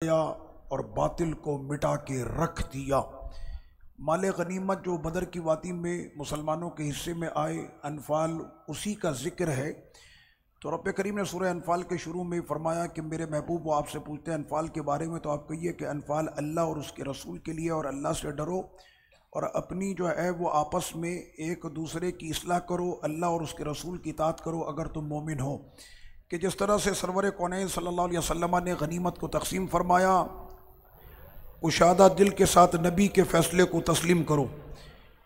और बातिल को मिटा के रख दिया। माले गनीमत जो बदर की वादी में मुसलमानों के हिस्से में आए, अनफाल उसी का जिक्र है। तो रब करीम ने सूरह अनफाल के शुरू में फरमाया कि मेरे महबूब वो आपसे पूछते हैं अनफाल के बारे में, तो आप कहिए कि अनफाल अल्लाह और उसके रसूल के लिए, और अल्लाह से डरो और अपनी जो है वो आपस में एक दूसरे की इस्लाह करो, अल्लाह और उसके रसूल की इताअत करो अगर तुम मोमिन हो। कि जिस तरह से सरवर कौनैन सल्लल्लाहु अलैहि वसल्लम ने गनीमत को तकसीम फरमाया, कुशादा दिल के साथ नबी के फ़ैसले को तस्लीम करो।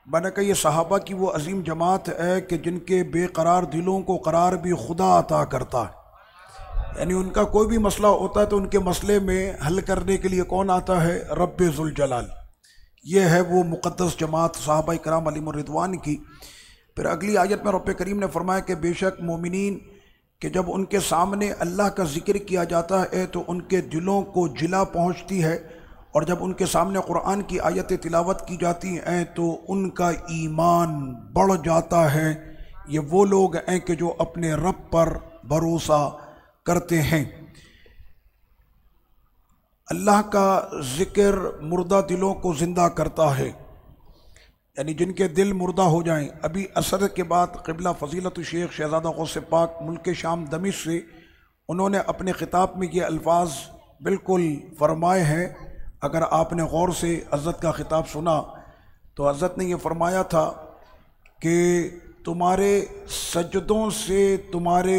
मैंने कहा ये सहाबा की वो अजीम जमात है कि जिनके बेकरार दिलों को करार भी खुदा अता करता है। यानी उनका कोई भी मसला होता है तो उनके मसले में हल करने के लिए कौन आता है? रब्बे ज़ुल जलाल। ये है वो मुक़द्दस जमात सहाबा इकराम अलैहिमुर रिदवान की। फिर अगली आयत में रब्बे करीम ने फरमाया कि बेशक मोमिनीन कि जब उनके सामने अल्लाह का जिक्र किया जाता है तो उनके दिलों को जिला पहुँचती है, और जब उनके सामने कुरान की आयतें तिलावत की जाती हैं तो उनका ईमान बढ़ जाता है। ये वो लोग हैं कि जो अपने रब पर भरोसा करते हैं। अल्लाह का जिक्र मुर्दा दिलों को ज़िंदा करता है, यानी जिनके दिल मुर्दा हो जाएं। अभी असर के बाद क़िबला फ़ज़ीलत शेख शहज़ादा गौसे पाक मुल्क शाम दमिश्क से उन्होंने अपने ख़िताब में ये अल्फाज बिल्कुल फरमाए हैं। अगर आपने गौर से हज़रत का ख़िताब सुना तो हज़रत ने यह फरमाया था कि तुम्हारे सजदों से तुम्हारे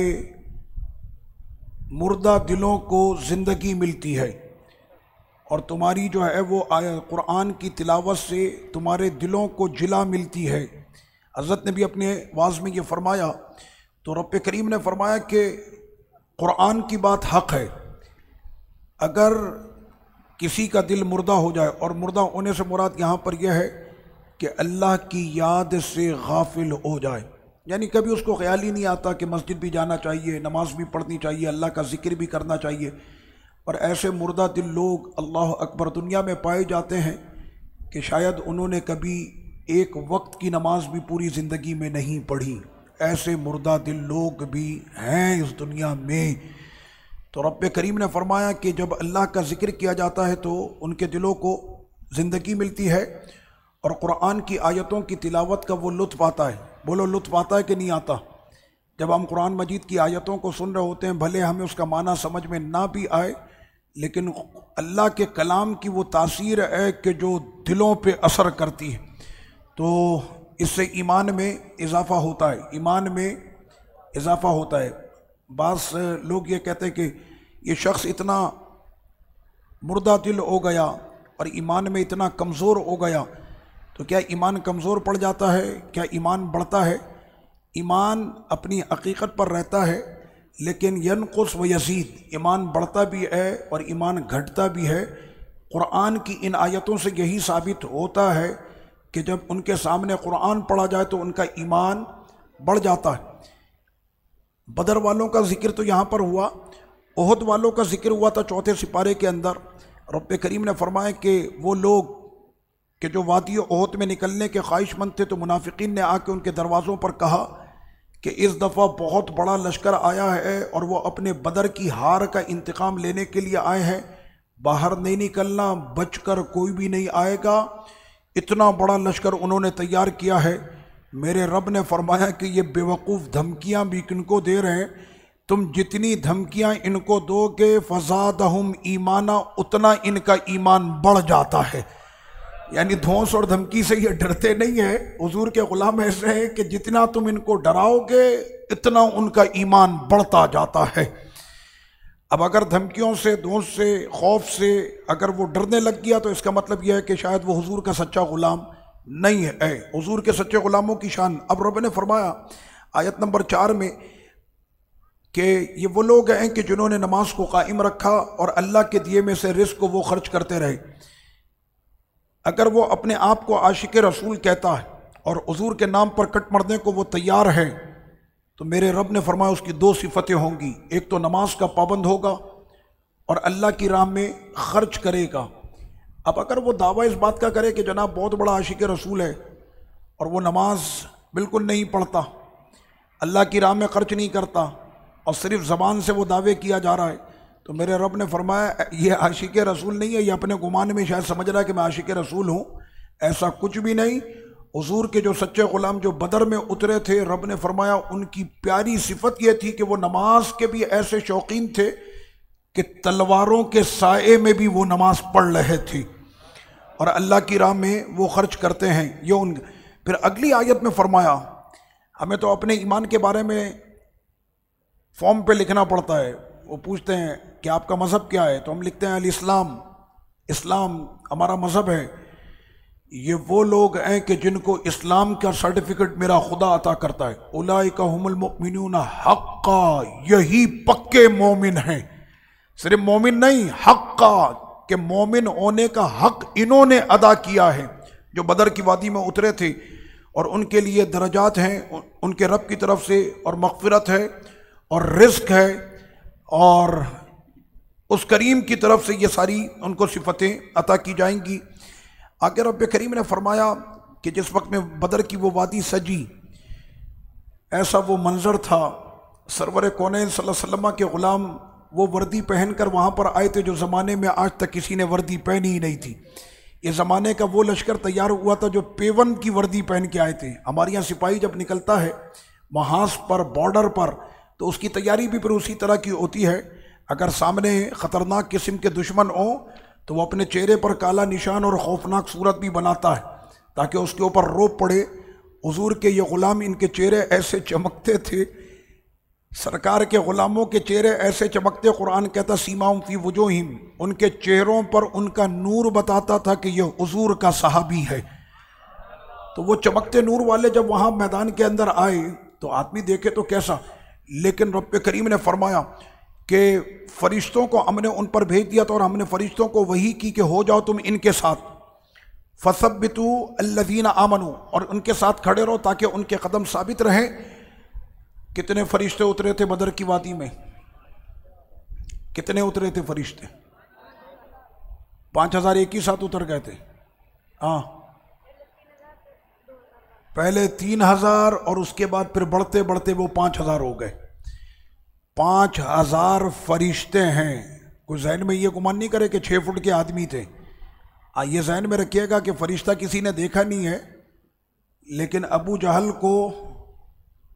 मुर्दा दिलों को ज़िंदगी मिलती है, और तुम्हारी जो है वो कुरान की तिलावत से तुम्हारे दिलों को जिला मिलती है। हज़रत ने भी अपने वाज़ में ये फरमाया। तो रब करीम ने फरमाया कि कुरान की बात हक़ है। अगर किसी का दिल मुर्दा हो जाए, और मुर्दा होने से मुराद यहाँ पर यह है कि अल्लाह की याद से गाफिल हो जाए, यानी कभी उसको ख्याल ही नहीं आता कि मस्जिद भी जाना चाहिए, नमाज भी पढ़नी चाहिए, अल्लाह का जिक्र भी करना चाहिए। और ऐसे मुर्दा दिल लोग अल्लाह अकबर दुनिया में पाए जाते हैं कि शायद उन्होंने कभी एक वक्त की नमाज भी पूरी ज़िंदगी में नहीं पढ़ी। ऐसे मुर्दा दिल लोग भी हैं इस दुनिया में। तो रब करीम ने फरमाया कि जब अल्लाह का जिक्र किया जाता है तो उनके दिलों को ज़िंदगी मिलती है, और कुरान की आयतों की तिलावत का वो लुत्फ़ आता है। बोलो लुत्फ़ आता है कि नहीं आता? जब हम कुरान मजीद की आयतों को सुन रहे होते हैं, भले हमें उसका माना समझ में ना भी आए, लेकिन अल्लाह के कलाम की वो तासीर है कि जो दिलों पे असर करती है, तो इससे ईमान में इजाफ़ा होता है, ईमान में इजाफ़ा होता है। बास लोग ये कहते हैं कि ये शख्स इतना मुर्दा दिल हो गया और ईमान में इतना कमज़ोर हो गया, तो क्या ईमान कमज़ोर पड़ जाता है? क्या ईमान बढ़ता है? ईमान अपनी हकीकत पर रहता है, लेकिन यनकुस व यज़ीद, ईमान बढ़ता भी है और ईमान घटता भी है। कुरान की इन आयतों से यही साबित होता है कि जब उनके सामने कुरान पढ़ा जाए तो उनका ईमान बढ़ जाता है। बदर वालों का जिक्र तो यहाँ पर हुआ, ओहद वालों का जिक्र हुआ था चौथे सिपारे के अंदर। रब करीम ने फरमाया कि वो लोग कि जो वादी ओहद में निकलने के ख्वाहिशमंद थे, तो मुनाफिकीन ने आके उनके दरवाज़ों पर कहा कि इस दफ़ा बहुत बड़ा लश्कर आया है और वो अपने बदर की हार का इंतकाम लेने के लिए आए हैं। बाहर नहीं निकलना, बचकर कोई भी नहीं आएगा। इतना बड़ा लश्कर उन्होंने तैयार किया है। मेरे रब ने फरमाया कि ये बेवकूफ़ धमकियाँ भी किनको दे रहे हैं? तुम जितनी धमकियाँ इनको दोगे फ़ज़ादहुम ईमाना, उतना इनका ईमान बढ़ जाता है। यानी धौंस और धमकी से ये डरते नहीं है। हुजूर के ग़ुलाम ऐसे हैं कि जितना तुम इनको डराओगे इतना उनका ईमान बढ़ता जाता है। अब अगर धमकियों से, धौंस से, खौफ से अगर वो डरने लग गया तो इसका मतलब यह है कि शायद वो हुजूर का सच्चा ग़ुलाम नहीं है। हुजूर के सच्चे ग़ुलामों की शान। अब रब ने फरमाया आयत नंबर 4 में कि ये वो लोग हैं कि जिन्होंने नमाज को कायम रखा और अल्लाह के दिए में से रिज़्क़ को वो खर्च करते रहे। अगर वो अपने आप को आशिक रसूल कहता है और हुजूर के नाम पर कट मरने को वो तैयार है, तो मेरे रब ने फरमाया उसकी 2 सिफतें होंगी। एक तो नमाज का पाबंद होगा और अल्लाह की राह में खर्च करेगा। अब अगर वो दावा इस बात का करे कि जनाब बहुत बड़ा आशिक रसूल है और वो नमाज बिल्कुल नहीं पढ़ता, अल्लाह की राह में खर्च नहीं करता, और सिर्फ ज़बान से वो दावे किया जा रहा है, तो मेरे रब ने फरमाया ये आशिक रसूल नहीं है, ये अपने गुमान में शायद समझ रहा है कि मैं आशिक रसूल हूँ। ऐसा कुछ भी नहीं। हुजूर के जो सच्चे गुलाम जो बदर में उतरे थे, रब ने फरमाया उनकी प्यारी सिफत ये थी कि वो नमाज के भी ऐसे शौकीन थे कि तलवारों के साए में भी वो नमाज पढ़ रहे थे और अल्लाह की राह में वो खर्च करते हैं। ये उन फिर अगली आयत में फरमाया, हमें तो अपने ईमान के बारे में फॉर्म पे लिखना पड़ता है। वो पूछते हैं कि आपका मज़हब क्या है, तो हम लिखते हैं अल इस्लाम, इस्लाम हमारा मज़हब है। ये वो लोग हैं कि जिनको इस्लाम का सर्टिफिकेट मेरा खुदा अता करता है। उलाइका हुमुल मुमिनून हक्का, यही पक्के मोमिन हैं। सिर्फ मोमिन नहीं, हक्का के मोमिन होने का हक इन्होंने अदा किया है जो बदर की वादी में उतरे थे। और उनके लिए दरजात हैं उनके रब की तरफ से, और मग़फ़िरत है और रिज़्क़ है, और उस करीम की तरफ से ये सारी उनको सिफतें अता की जाएंगी। आगे रब करीम ने फरमाया कि जिस वक्त में बदर की वो वादी सजी, ऐसा वो मंजर था। सरवर कौनैन सल्लल्लाहु अलैहि वसल्लम के ग़ुलाम वो वर्दी पहनकर वहाँ पर आए थे जो ज़माने में आज तक किसी ने वर्दी पहनी ही नहीं थी। ये ज़माने का वो लश्कर तैयार हुआ था जो पेवन की वर्दी पहन के आए थे। हमारे यहाँ सिपाही जब निकलता है महाज पर, बॉर्डर पर, तो उसकी तैयारी भी फिर उसी तरह की होती है। अगर सामने ख़तरनाक किस्म के दुश्मन हो तो वो अपने चेहरे पर काला निशान और खौफनाक सूरत भी बनाता है ताकि उसके ऊपर रोब पड़े। हुजूर के ये ग़ुलाम, इनके चेहरे ऐसे चमकते थे, सरकार के ग़ुलामों के चेहरे ऐसे चमकते, कुरान कहता सीमाउम फी वुजूहिम, उनके चेहरों पर उनका नूर बताता था कि ये हुजूर का सहाबी है। तो वो चमकते नूर वाले जब वहाँ मैदान के अंदर आए तो आदमी देखे तो कैसा, लेकिन रब करीम ने फरमाया कि फरिश्तों को हमने उन पर भेज दिया था और हमने फरिश्तों को वही की कि हो जाओ तुम इनके साथ, फसब्बितू अल्लज़ीना आमनू, और उनके साथ खड़े रहो ताकि उनके कदम साबित रहें। कितने फरिश्ते उतरे थे बदर की वादी में? कितने उतरे थे फरिश्ते? 5000 एक ही साथ उतर गए थे। हाँ, पहले 3000 और उसके बाद फिर बढ़ते बढ़ते वो 5000 हो गए। 5000 फरिश्ते हैं। कोई जहन में ये गुमान नहीं करे कि 6 फुट के आदमी थे। ये जहन में रखिएगा कि फरिश्ता किसी ने देखा नहीं है, लेकिन अबू जहल को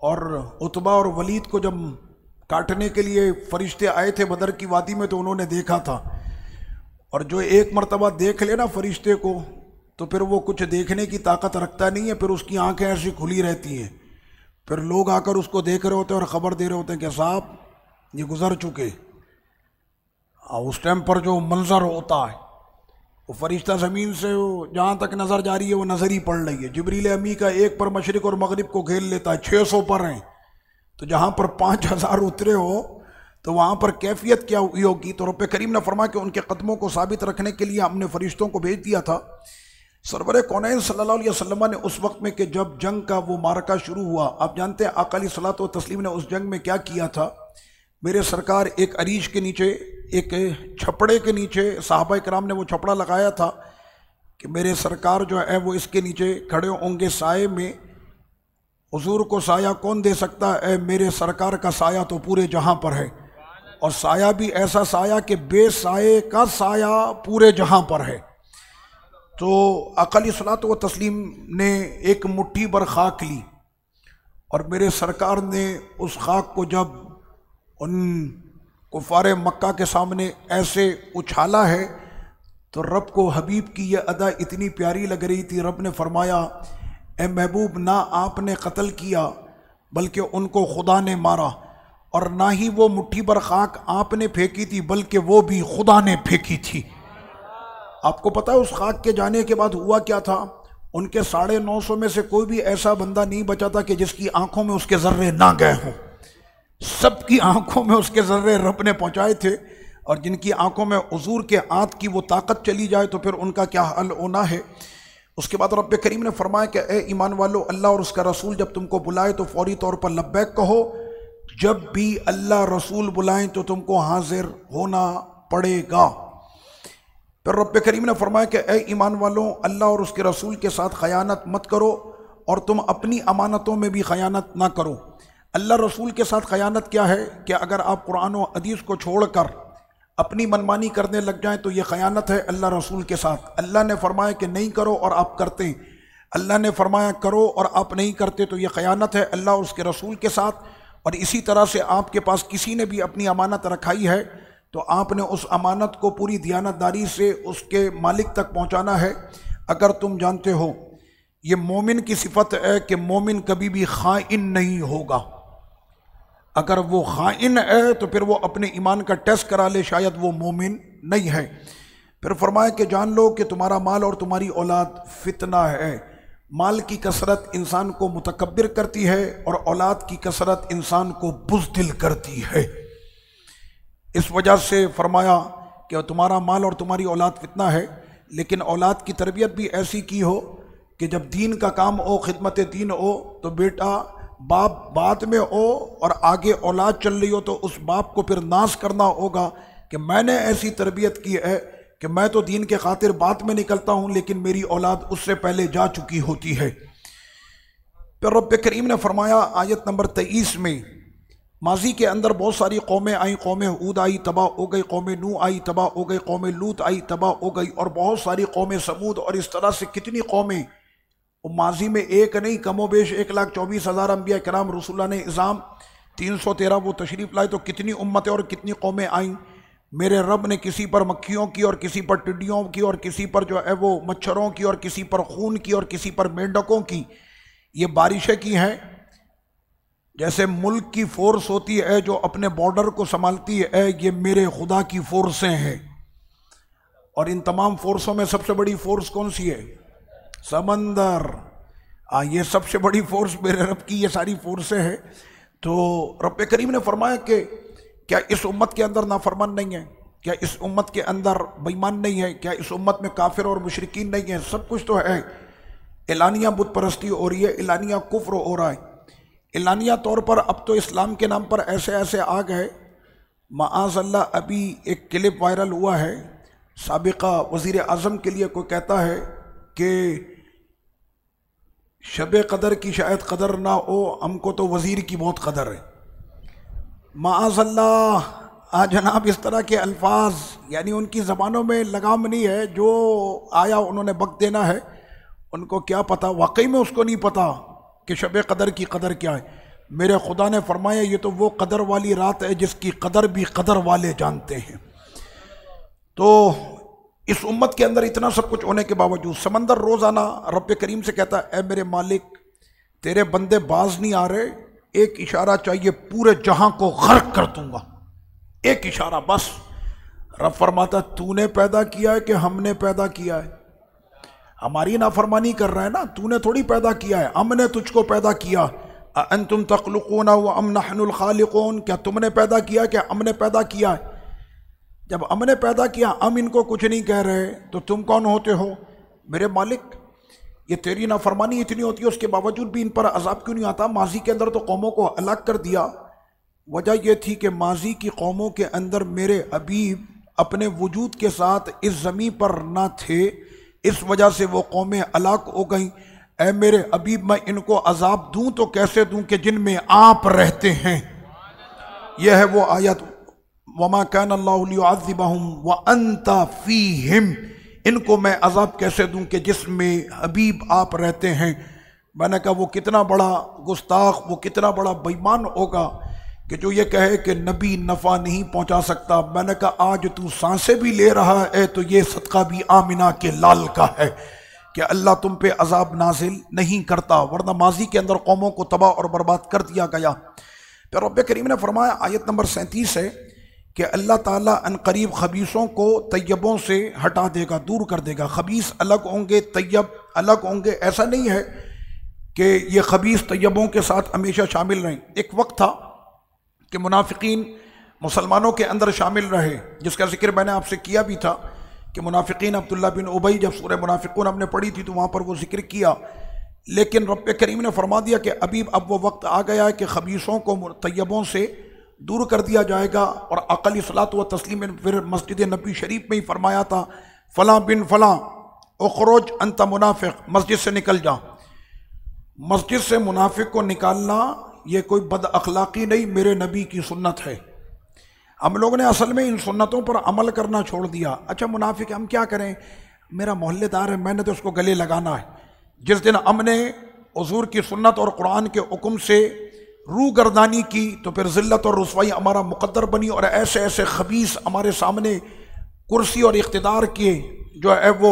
और उतबा और वलीद को जब काटने के लिए फरिश्ते आए थे बदर की वादी में तो उन्होंने देखा था। और जो एक मर्तबा देख ले ना फरिश्ते को, तो फिर वो कुछ देखने की ताकत रखता नहीं है, फिर उसकी आंखें ऐसी खुली रहती हैं। फिर लोग आकर उसको देख रहे होते हैं और ख़बर दे रहे होते हैं कि साहब ये गुज़र चुके। उस टाइम पर जो मंजर होता है, वो फरिश्ता ज़मीन से जहाँ तक नज़र जा रही है वो नज़र ही पड़ रही है। जिब्रील अमी का एक पर मशरिक़ और मगरिब को घेर लेता है, 600 पर हैं, तो जहाँ पर 5000 उतरे हो तो वहाँ पर कैफियत क्या हुई होगी। तो रब करीम ने फरमाया कि उनके कदमों को साबित रखने के लिए हमने फरिश्तों को भेज दिया था। सरवर कौनैन सल्लल्लाहु अलैहि वसल्लम ने उस वक्त में कि जब जंग का वो मारका शुरू हुआ, आप जानते हैं आका अलैहिस्सलातु व तस्लीम ने उस जंग में क्या किया था। मेरे सरकार एक अरीश के नीचे, एक छपड़े के नीचे, साहबा कराम ने वो छपड़ा लगाया था कि मेरे सरकार जो है वो इसके नीचे खड़े होंगे साए में। हुजूर को साया कौन दे सकता है? मेरे सरकार का साया तो पूरे जहां पर है, और साया भी ऐसा साया कि बेसाए का साया पूरे जहां पर है। तो आका अलैहिस्सलातु व तस्लीम ने एक मुट्ठी भर खाक ली और मेरे सरकार ने उस खाक को जब उन कुफारे मक्का के सामने ऐसे उछाला है तो रब को हबीब की यह अदा इतनी प्यारी लग रही थी। रब ने फरमाया, ए महबूब, ना आपने कत्ल किया बल्कि उनको खुदा ने मारा, और ना ही वो मुट्ठी भर खाक आपने फेंकी थी बल्कि वो भी खुदा ने फेंकी थी। आपको पता है उस खाक के जाने के बाद हुआ क्या था? उनके 950 में से कोई भी ऐसा बंदा नहीं बचा था कि जिसकी आंखों में उसके जर्रे ना गए हों। सबकी आंखों में उसके जर्रे रब ने पहुंचाए थे, और जिनकी आंखों में हुजूर के आंत की वो ताकत चली जाए तो फिर उनका क्या हाल होना है। उसके बाद रब करीम ने फरमाया कि ए ईमान वालो, अल्लाह और उसका रसूल जब तुमको बुलाए तो फौरी तौर पर लब्बैक कहो। जब भी अल्लाह रसूल बुलाएं तो तुमको हाजिर होना पड़ेगा। फिर रब करीम ने फरमाया कि ए ईमान वालों, अल्लाह और उसके रसूल के साथ खयानत मत करो और तुम अपनी अमानतों में भी खयानत ना करो। अल्लाह रसूल के साथ खयानत क्या है कि अगर आप कुरान और हदीस को छोड़कर अपनी मनमानी करने लग जाएं तो ये ख़यानत है अल्लाह रसूल के साथ। अल्लाह ने फरमाया कि नहीं करो और आप करते हैं, अल्लाह ने फरमाया करो और आप नहीं करते तो ये ख़यानत है अल्लाह और उसके रसूल के साथ। और इसी तरह से आपके पास किसी ने भी अपनी अमानत रखाई है तो आपने उस अमानत को पूरी दियानतदारी से उसके मालिक तक पहुँचाना है। अगर तुम जानते हो, ये मोमिन की सिफत है कि मोमिन कभी भी खाइन नहीं होगा। अगर वो खाइन है तो फिर वो अपने ईमान का टेस्ट करा ले, शायद वो मोमिन नहीं है। फिर फरमाया कि जान लो कि तुम्हारा माल और तुम्हारी औलाद फितना है। माल की कसरत इंसान को मुतकब्बिर करती है और औलाद की कसरत इंसान को बुज़दिल करती है। इस वजह से फरमाया कि तुम्हारा माल और तुम्हारी औलाद फितना है, लेकिन औलाद की तरबियत भी ऐसी की हो कि जब दीन का काम हो, खिदमत दीन हो, तो बेटा बाप बाद में हो और आगे औलाद चल रही हो तो उस बाप को फिर नाज करना होगा कि मैंने ऐसी तरबियत की है कि मैं तो दीन के खातिर बाद में निकलता हूँ, लेकिन मेरी औलाद उससे पहले जा चुकी होती है। फिर रब्ब करीम ने फरमाया आयत नंबर 23 में, माजी के अंदर बहुत सारी कौमें आई, कौम हूद आई तबाह हो गई, कौम नू आई तबाह हो गई, कौम लूत आई तबाह हो गई, और बहुत सारी कौम समूद, और इस तरह से कितनी कौमें, माजी में एक नहीं कमोबेश 1,24,000 अम्बिया कराम रसूलान इज़ाम 313 वो तशरीफ़ लाए, तो कितनी उम्मतें और कितनी कौमें आईं। मेरे रब ने किसी पर मक्खियों की और किसी पर टिड्डियों की और किसी पर जो है वो मच्छरों की और किसी पर खून की और किसी पर मेंढकों की ये बारिशें की हैं। जैसे मुल्क की फ़ोर्स होती है जो अपने बॉर्डर को संभालती है, ये मेरे खुदा की फ़ोर्सें हैं। और इन तमाम फ़ोर्सों में सबसे बड़ी फ़ोर्स कौन सी है? समंदर। ये सबसे बड़ी फ़ोर्स मेरे रब की ये सारी फ़ोर्सें हैं। तो रब करीम ने फरमाया कि क्या इस उम्मत के अंदर नाफरमान नहीं है? क्या इस उम्मत के अंदर बेईमान नहीं है? क्या इस उम्मत में काफिर और मुशरिकीन नहीं है? सब कुछ तो है। एलानिया बुत परस्ती हो रही है, एलानिया कुफ्र हो रहा है। एलानिया तौर पर अब तो इस्लाम के नाम पर ऐसे ऐसे आ गए। माअज़ल्लाह अभी एक क्लिप वायरल हुआ है, साबिका वज़ीर आज़म के लिए कोई कहता है कि शब कदर की शायद कदर ना हो, हमको तो वज़ीर की बहुत कदर है। माअज़ल्लाह जनाब इस तरह के अल्फाज, यानी उनकी ज़बानों में लगाम नहीं है, जो आया उन्होंने बक देना है। उनको क्या पता, वाकई में उसको नहीं पता कि शब कदर की कदर क्या है। मेरे खुदा ने फरमाया ये तो वो कदर वाली रात है जिसकी कदर भी कदर वाले जानते हैं। तो इस उम्मत के अंदर इतना सब कुछ होने के बावजूद समंदर रोज़ाना रब करीम से कहता है, ए मेरे मालिक तेरे बंदे बाज नहीं आ रहे, एक इशारा चाहिए, पूरे जहां को गर्क कर दूंगा, एक इशारा बस। रब फरमाता तूने पैदा किया है कि हमने पैदा किया है? हमारी नाफरमानी कर रहा है ना, तूने थोड़ी पैदा किया है, हमने तुझको पैदा किया। अंतुम तख्लुकूना व अम नहनुल खालिकून, क्या तुमने पैदा किया क्या हमने पैदा किया है? जब हमने पैदा किया, हम इनको कुछ नहीं कह रहे, तो तुम कौन होते हो? मेरे मालिक ये तेरी नाफरमानी इतनी होती है, उसके बावजूद भी इन पर अजाब क्यों नहीं आता? माजी के अंदर तो कौमों को अलग कर दिया। वजह यह थी कि माजी की कौमों के अंदर मेरे हबीब अपने वजूद के साथ इस ज़मीन पर ना थे, इस वजह से वो कौमें अलग हो गईं। ऐ मेरे हबीब मैं इनको अजाब दूं तो कैसे दूं कि जिनमें आप रहते हैं। यह है वो आयत, वमा कान अल्लाहु लियुअज़्ज़िबहुम व अंता फीहिम, इनको मैं अजाब कैसे दूं कि जिसमें हबीब आप रहते हैं। मैंने कहा वो कितना बड़ा गुस्ताख, वो कितना बड़ा बेईमान होगा कि जो ये कहे कि नबी नफ़ा नहीं पहुंचा सकता। मैंने कहा आज तू सांसें भी ले रहा है तो ये सदका भी आमिना के लाल का है कि अल्लाह तुम पे अजाब नाजिल नहीं करता, वरना माजी के अंदर कौमों को तबाह और बर्बाद कर दिया गया। तो रब्बे करीम ने फरमाया आयत नंबर 37 है कि अल्लाह ताला अनकरीब खबीसों को तैयबों से हटा देगा, दूर कर देगा। खबीस अलग होंगे, तैयब अलग होंगे। ऐसा नहीं है कि ये खबीस तैयबों के साथ हमेशा शामिल रहें। एक वक्त था कि मुनाफिकीन मुसलमानों के अंदर शामिल रहे, जिसका जिक्र मैंने आपसे किया भी था कि मुनाफिकीन अब्दुल्ला बिन उबई, जब सूरह मुनाफिकून हमने पढ़ी थी तो वहाँ पर वो जिक्र किया। लेकिन रब्बे करीम ने फरमा दिया कि अभी अब वो वक्त आ गया है कि खबीसों को तैयबों से दूर कर दिया जाएगा। और अक़ली सलात व तस्लीम फिर मस्जिद नबी शरीफ में ही फरमाया था, फ़लाँ बिन फ़लाँ उख़रुज अंत मुनाफिक, मस्जिद से निकल जा। मस्जिद से मुनाफिक को निकालना ये कोई बद अखलाक़ी नहीं, मेरे नबी की सुन्नत है। हम लोगों ने असल में इन सुन्नतों पर अमल करना छोड़ दिया। अच्छा मुनाफिक हम क्या करें, मेरा मोहल्लेदार है, मैंने तो उसको गले लगाना है। जिस दिन हमने हुजूर की सुन्नत और कुरान के हुक्म से रू गर्दानी की तो फिर ज़िल्लत और रुसवाई हमारा मुकद्दर बनी, और ऐसे ऐसे खबीस हमारे सामने कुर्सी और इख्तिदार के जो है वो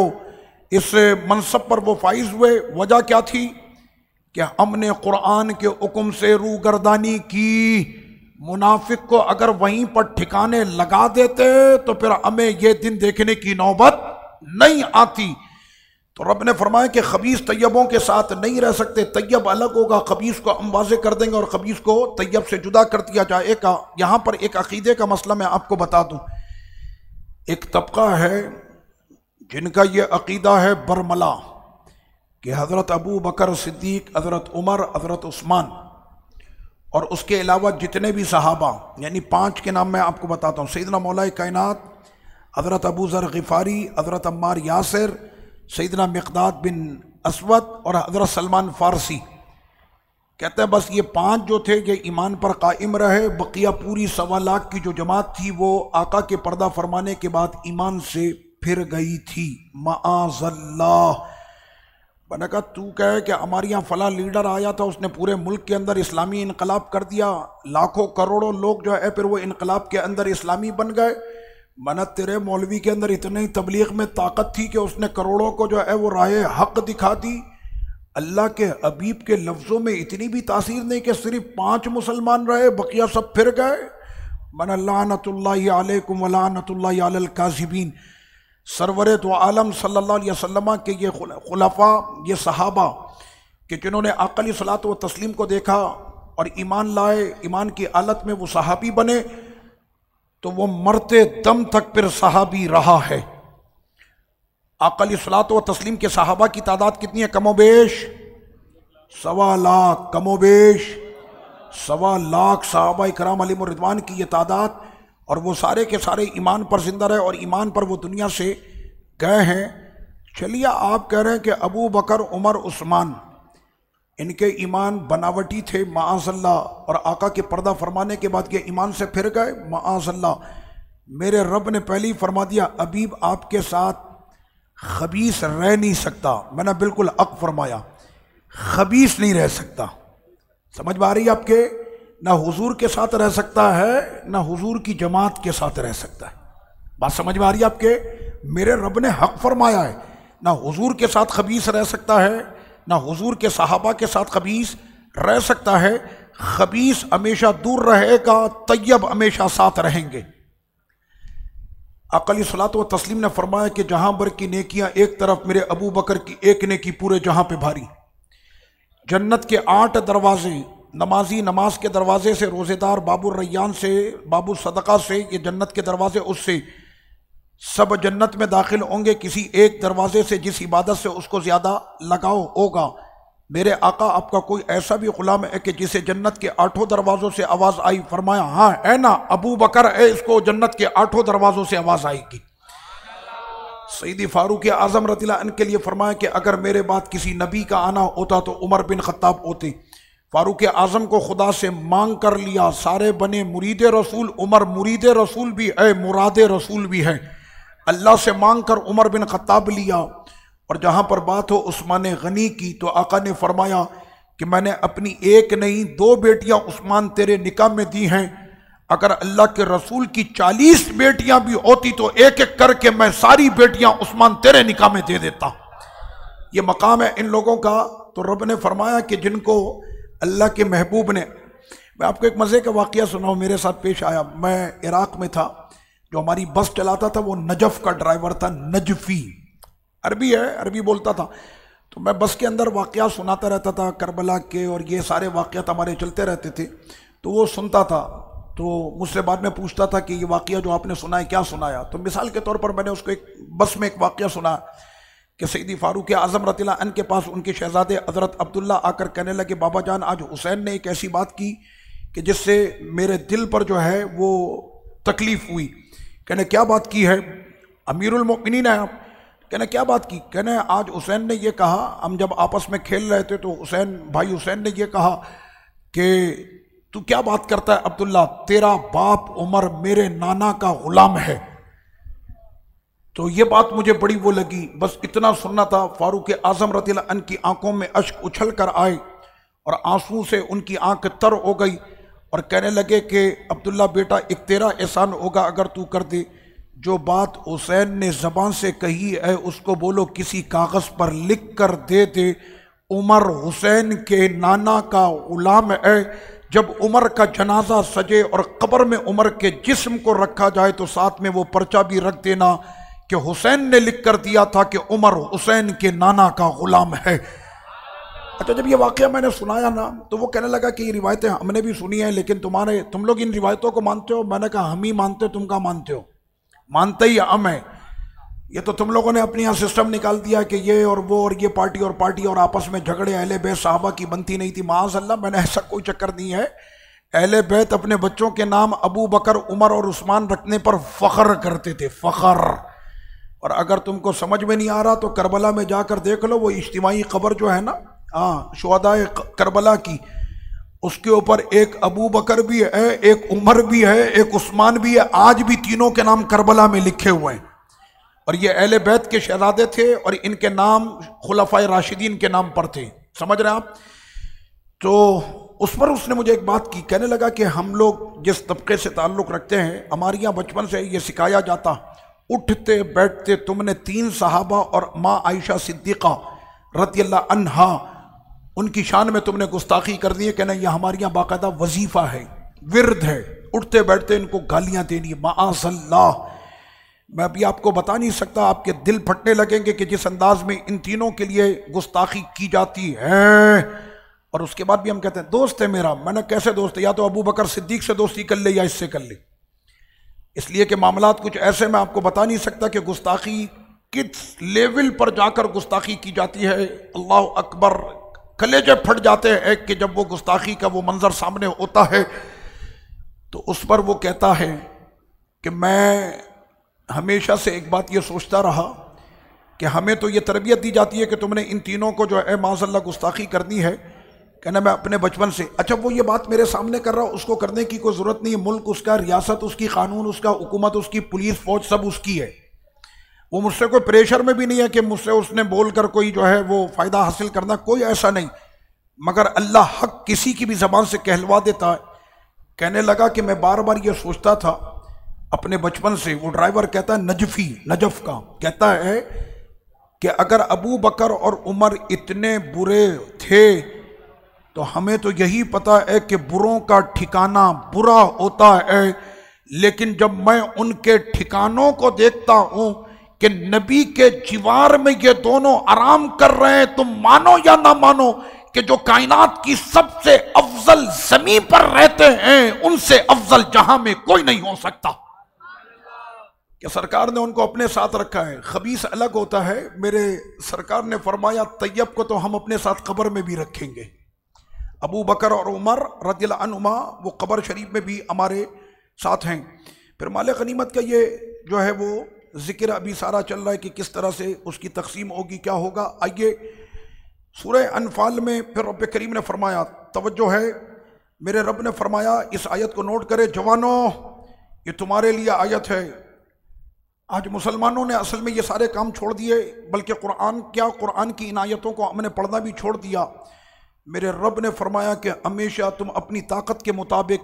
इस मनसब पर वो फाइज हुए। वजह क्या थी कि हमने कुरान के हुक्म से रू गर्दानी की। मुनाफिक को अगर वहीं पर ठिकाने लगा देते तो फिर हमें ये दिन देखने की नौबत नहीं आती। तो रब ने फरमाया कि खबीस तैयबों के साथ नहीं रह सकते, तैयब अलग होगा, खबीस को हम वाज़े कर देंगे और खबीस को तैयब से जुदा कर दिया जाएगा। यहाँ पर एक अकीदे का मसला मैं आपको बता दूँ। एक तबका है जिनका ये अकीदा है बरमला कि हज़रत अबू बकर सिद्दीक, हज़रत उमर, हज़रत उस्मान और उसके अलावा जितने भी सहाबा, यानी 5 के नाम मैं आपको बताता हूँ। सैयदना मौला कायनात हज़रत अबू ज़र ग़िफ़ारी, हज़रत अम्मार यासिर, सैयदना मिक़दाद बिन असवद और हज़रत सलमान फ़ारसी। कहते हैं बस ये 5 जो थे ये ईमान पर कायम रहे, बकिया पूरी 1.25 लाख की जो जमात थी वो आका के पर्दा फरमाने के बाद ईमान से फिर गई थी। माअज़ल्लाह। मैंने कहा तू कहे कि हमारे यहाँ फला लीडर आया था, उसने पूरे मुल्क के अंदर इस्लामी इनकलाब कर दिया, लाखों करोड़ों लोग जो है फिर वो इनकलाब के अंदर इस्लामी बन गए। मैंने तेरे मौलवी के अंदर इतनी तबलीग में ताकत थी कि उसने करोड़ों को जो है वो राहे हक दिखा दी। अल्लाह के हबीब के लफ्ज़ों में इतनी भी तासीर नहीं कि सिर्फ 5 मुसलमान रहे, बकिया सब फिर गए। मैंने लानतुल्लाहि अलैकुम व लानतुल्लाहि अलल काज़िबीन। सरवरे तो आलम सल्लल्लाहु अलैहि वसल्लम के ये खुलफा, ये सहाबा कि जिन्होंने आक़ा सलात व तस्लीम को देखा और ईमान लाए, ईमान की हालत में वो सहाबी बने, तो वो मरते दम तक फिर सहाबी रहा है। आक़ा सलात व तस्लीम के सहाबा की तादाद कितनी है? कमोबेश 1.25 लाख, कमोबेश 1.25 लाख सहाबा इकराम अलैहिम रिदवान की ये तादाद, और वो सारे के सारे ईमान पर जिंदा रहे और ईमान पर वो दुनिया से गए हैं। चलिए आप कह रहे हैं कि अबू बकर, उमर, उस्मान इनके ईमान बनावटी थे माअज़ल्लाह, और आका के पर्दा फरमाने के बाद ये ईमान से फिर गए माअज़ल्लाह। मेरे रब ने पहले ही फरमा दिया अबीब आपके साथ खबीस रह नहीं सकता। मैंने बिल्कुल हक फरमाया, खबीस नहीं रह सकता। समझ में आ रही है आपके? ना हुजूर के साथ रह सकता है, ना हुजूर की जमात के साथ रह सकता है। बात समझ में आ रही है आपके? मेरे रब ने हक फरमाया है, ना हुजूर के साथ खबीस रह सकता है, ना हुजूर के सहाबा के साथ खबीस रह सकता है। खबीस हमेशा दूर रहेगा, तैयब हमेशा साथ रहेंगे। आक़ा सलात व तस्लीम ने फरमाया कि जहां भर की नेकियां एक तरफ, मेरे अबू बकर की एक नेकी पूरे जहां पे भारी। जन्नत के 8 दरवाजे, नमाजी नमाज के दरवाजे से, रोज़ेदार बाबुर रैयान से, बाबुर सदका से, ये जन्नत के दरवाजे, उससे सब जन्नत में दाखिल होंगे। किसी एक दरवाजे से जिस इबादत से उसको ज़्यादा लगाव होगा। मेरे आका आपका कोई ऐसा भी गुलाम है कि जिसे जन्नत के 8 दरवाज़ों से आवाज़ आई? फरमाया हाँ है ना, अबू बकर है, इसको जन्नत के 8 दरवाज़ों से आवाज़ आएगी। सईदी फारूक आज़म रज़ियल्लाहु अन्हु के लिए फरमाया कि अगर मेरे बाद किसी नबी का आना होता तो उमर बिन खत्ताब होते। फारूक आज़म को खुदा से मांग कर लिया, सारे बने मुरीद रसूल, उमर मुरीद रसूल भी है, मुराद रसूल भी है। अल्लाह से मांग कर उमर बिन खत्ताब लिया। और जहाँ पर बात हो उस्मान गनी की, तो आका ने फरमाया कि मैंने अपनी एक नहीं 2 बेटियां उस्मान तेरे निकाह में दी हैं। अगर अल्लाह के रसूल की 40 बेटियां भी होती तो एक एक करके मैं सारी बेटियां उस्मान तेरे निकाह में दे देता। ये मकाम है इन लोगों का। तो रब ने फरमाया कि जिनको अल्लाह के महबूब ने, मैं आपको एक मज़े का वाक़या सुनाऊँ, मेरे साथ पेश आया। मैं इराक़ में था, जो हमारी बस चलाता था वो नजफ़ का ड्राइवर था, नजफ़ी, अरबी है, अरबी बोलता था। तो मैं बस के अंदर वाक़या सुनाता रहता था, करबला के, और ये सारे वाक़यात हमारे चलते रहते थे। तो वो सुनता था, तो मुझसे बाद में पूछता था कि ये वाक़या जो आपने सुना है क्या सुनाया। तो मिसाल के तौर पर मैंने उसको एक बस में एक वाक़या सुना कि सईदी फारूक आज़म रज़ियल्लाहु अन्हु के पास उनके शहज़ादे हज़रत अब्दुल्ला आकर कहने लगे, बाबा जान आज हुसैन ने एक ऐसी बात की कि जिससे मेरे दिल पर जो है वो तकलीफ़ हुई। कहने क्या बात की है? अमीरुल मोमिनीन है आप। कहने क्या बात की? कहने आज हुसैन ने ये कहा, हम जब आपस में खेल रहे थे तो हुसैन भाई हुसैन ने ये कहा कि तू क्या बात करता है अब्दुल्ला, तेरा बाप उमर मेरे नाना का गुलाम है। तो ये बात मुझे बड़ी वो लगी, बस इतना सुनना था। फारूक आजम रज़ियल्लाहु अन्हु की आंखों में अश्क उछल कर आए और आंसू से उनकी आंख तर हो गई और कहने लगे कि अब्दुल्ला बेटा, एक तेरा एहसान होगा अगर तू कर दे। जो बात हुसैन ने ज़बान से कही है उसको बोलो किसी कागज़ पर लिख कर दे दे। उमर हुसैन के नाना का गुलाम है। जब उमर का जनाजा सजे और कब्र में उमर के जिस्म को रखा जाए तो साथ में वो पर्चा भी रख देना कि हुसैन ने लिख कर दिया था कि उमर हुसैन के नाना का गुलाम है। अच्छा, जब ये वाक़या मैंने सुनाया ना तो वो कहने लगा कि ये रिवायतें हमने भी सुनी हैं, लेकिन तुम लोग इन रिवायतों को मानते हो? मैंने कहा हम ही मानते, तुम क्या मानते हो? मानते ही हम है। ये तो तुम लोगों ने अपने यहाँ सिस्टम निकाल दिया कि ये और वो और ये पार्टी और आपस में झगड़े अहले बैत सहाबा की बनती नहीं थी। माज़अल्लाह, मैंने ऐसा कोई चक्कर नहीं है। अहले बैत अपने बच्चों के नाम अबू बकर, उमर और उस्मान रखने पर फ़ख्र करते थे, फ़ख्र। और अगर तुमको समझ में नहीं आ रहा तो करबला में जाकर देख लो, वो इज्तिमाई कब्र जो है ना, हाँ, शुहदाए करबला की, उसके ऊपर एक अबू बकर भी है, एक उमर भी है, एक उस्मान भी है। आज भी तीनों के नाम करबला में लिखे हुए हैं। और ये अहले बैत के शहजादे थे और इनके नाम खुलफाए राशिदीन के नाम पर थे। समझ रहे हैं आप? तो उस पर उसने मुझे एक बात की, कहने लगा कि हम लोग जिस तबके से ताल्लुक़ रखते हैं, हमारे यहाँ बचपन से ये सिखाया जाता, उठते बैठते तुमने 3 सहाबा और माँ आयशा सिद्दीक़ा रज़ियल्लाहु अन्हा, उनकी शान में तुमने गुस्ताखी कर दी है। कहना यह हमारे यहाँ बाकायदा वजीफ़ा है, विर्द है, उठते बैठते इनको गालियाँ देनी। माअज़ल्लाह, मैं अभी आपको बता नहीं सकता, आपके दिल फटने लगेंगे कि जिस अंदाज में इन तीनों के लिए गुस्ताखी की जाती है। और उसके बाद भी हम कहते हैं दोस्त है मेरा। मैंने कैसे दोस्त है? या तो अबू बकर सिद्दीक से दोस्ती कर ले या इससे कर ले। इसलिए कि मामलात कुछ ऐसे मैं आपको बता नहीं सकता कि गुस्ताखी किस लेवल पर जाकर गुस्ताखी की जाती है। अल्लाह अकबर, कलेजे फट जाते हैं कि जब वो गुस्ताखी का वो मंजर सामने होता है। तो उस पर वो कहता है कि मैं हमेशा से एक बात ये सोचता रहा कि हमें तो ये तरबियत दी जाती है कि तुमने इन तीनों को जो है माज़अल्लाह गुस्ताखी करनी है। कहना मैं अपने बचपन से, अच्छा वो ये बात मेरे सामने कर रहा, उसको करने की कोई ज़रूरत नहीं है। मुल्क उसका, रियासत उसकी, कानून उसका, हुकूमत उसकी, पुलिस फौज सब उसकी है। वो मुझसे कोई प्रेशर में भी नहीं है कि मुझसे उसने बोलकर कोई जो है वो फ़ायदा हासिल करना, कोई ऐसा नहीं। मगर अल्लाह हक किसी की भी ज़बान से कहलवा देता है। कहने लगा कि मैं बार बार ये सोचता था अपने बचपन से। वो ड्राइवर कहता है नजफ का, कहता है कि अगर अबू बकर और उमर इतने बुरे थे तो हमें तो यही पता है कि बुरों का ठिकाना बुरा होता है। लेकिन जब मैं उनके ठिकानों को देखता हूं कि नबी के जिवार में ये दोनों आराम कर रहे हैं, तुम मानो या ना मानो कि जो कायनात की सबसे अफजल ज़मीन पर रहते हैं उनसे अफजल जहां में कोई नहीं हो सकता। कि सरकार ने उनको अपने साथ रखा है। खबीस अलग होता है। मेरे सरकार ने फरमाया तैयब को तो हम अपने साथ कब्र में भी रखेंगे। अबू बकर और उमर रज़ियल्लाहु अन्हुमा वो कब्र शरीफ में भी हमारे साथ हैं। फिर माल गनीमत का ये जो है वो जिक्र अभी सारा चल रहा है कि किस तरह से उसकी तकसीम होगी, क्या होगा। आइए सूरह अनफाल में फिर रब करीम ने फरमाया, तवज्जो है, मेरे रब ने फरमाया, इस आयत को नोट करे जवानों, ये तुम्हारे लिए आयत है। आज मुसलमानों ने असल में ये सारे काम छोड़ दिए, बल्कि कुरान की इन आयतों को हमने पढ़ना भी छोड़ दिया। मेरे रब ने फरमाया कि हमेशा तुम अपनी ताकत के मुताबिक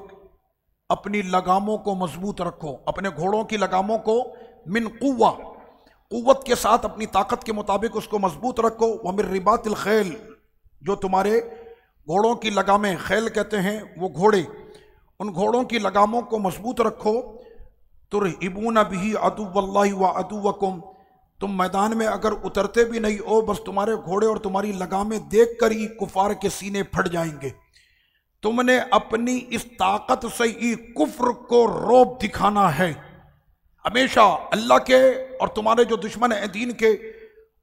अपनी लगामों को मजबूत रखो, अपने घोड़ों की लगामों को मिन कुव्वत के साथ अपनी ताकत के मुताबिक उसको मजबूत रखो। व मिन रिबातिल खैल, जो तुम्हारे घोड़ों की लगामें, खैल कहते हैं वो घोड़े, उन घोड़ों की लगामों को मजबूत रखो। तुरहिबूना बिही अदुव्वल्लाहि व अदुव्वकुम, तुम मैदान में अगर उतरते भी नहीं हो, बस तुम्हारे घोड़े और तुम्हारी लगामें देख कर ही कुफार के सीने फट जाएंगे। तुमने अपनी इस ताकत से ही कुफ्र को रोब दिखाना है। हमेशा अल्लाह के और तुम्हारे जो दुश्मन हैं दीन के,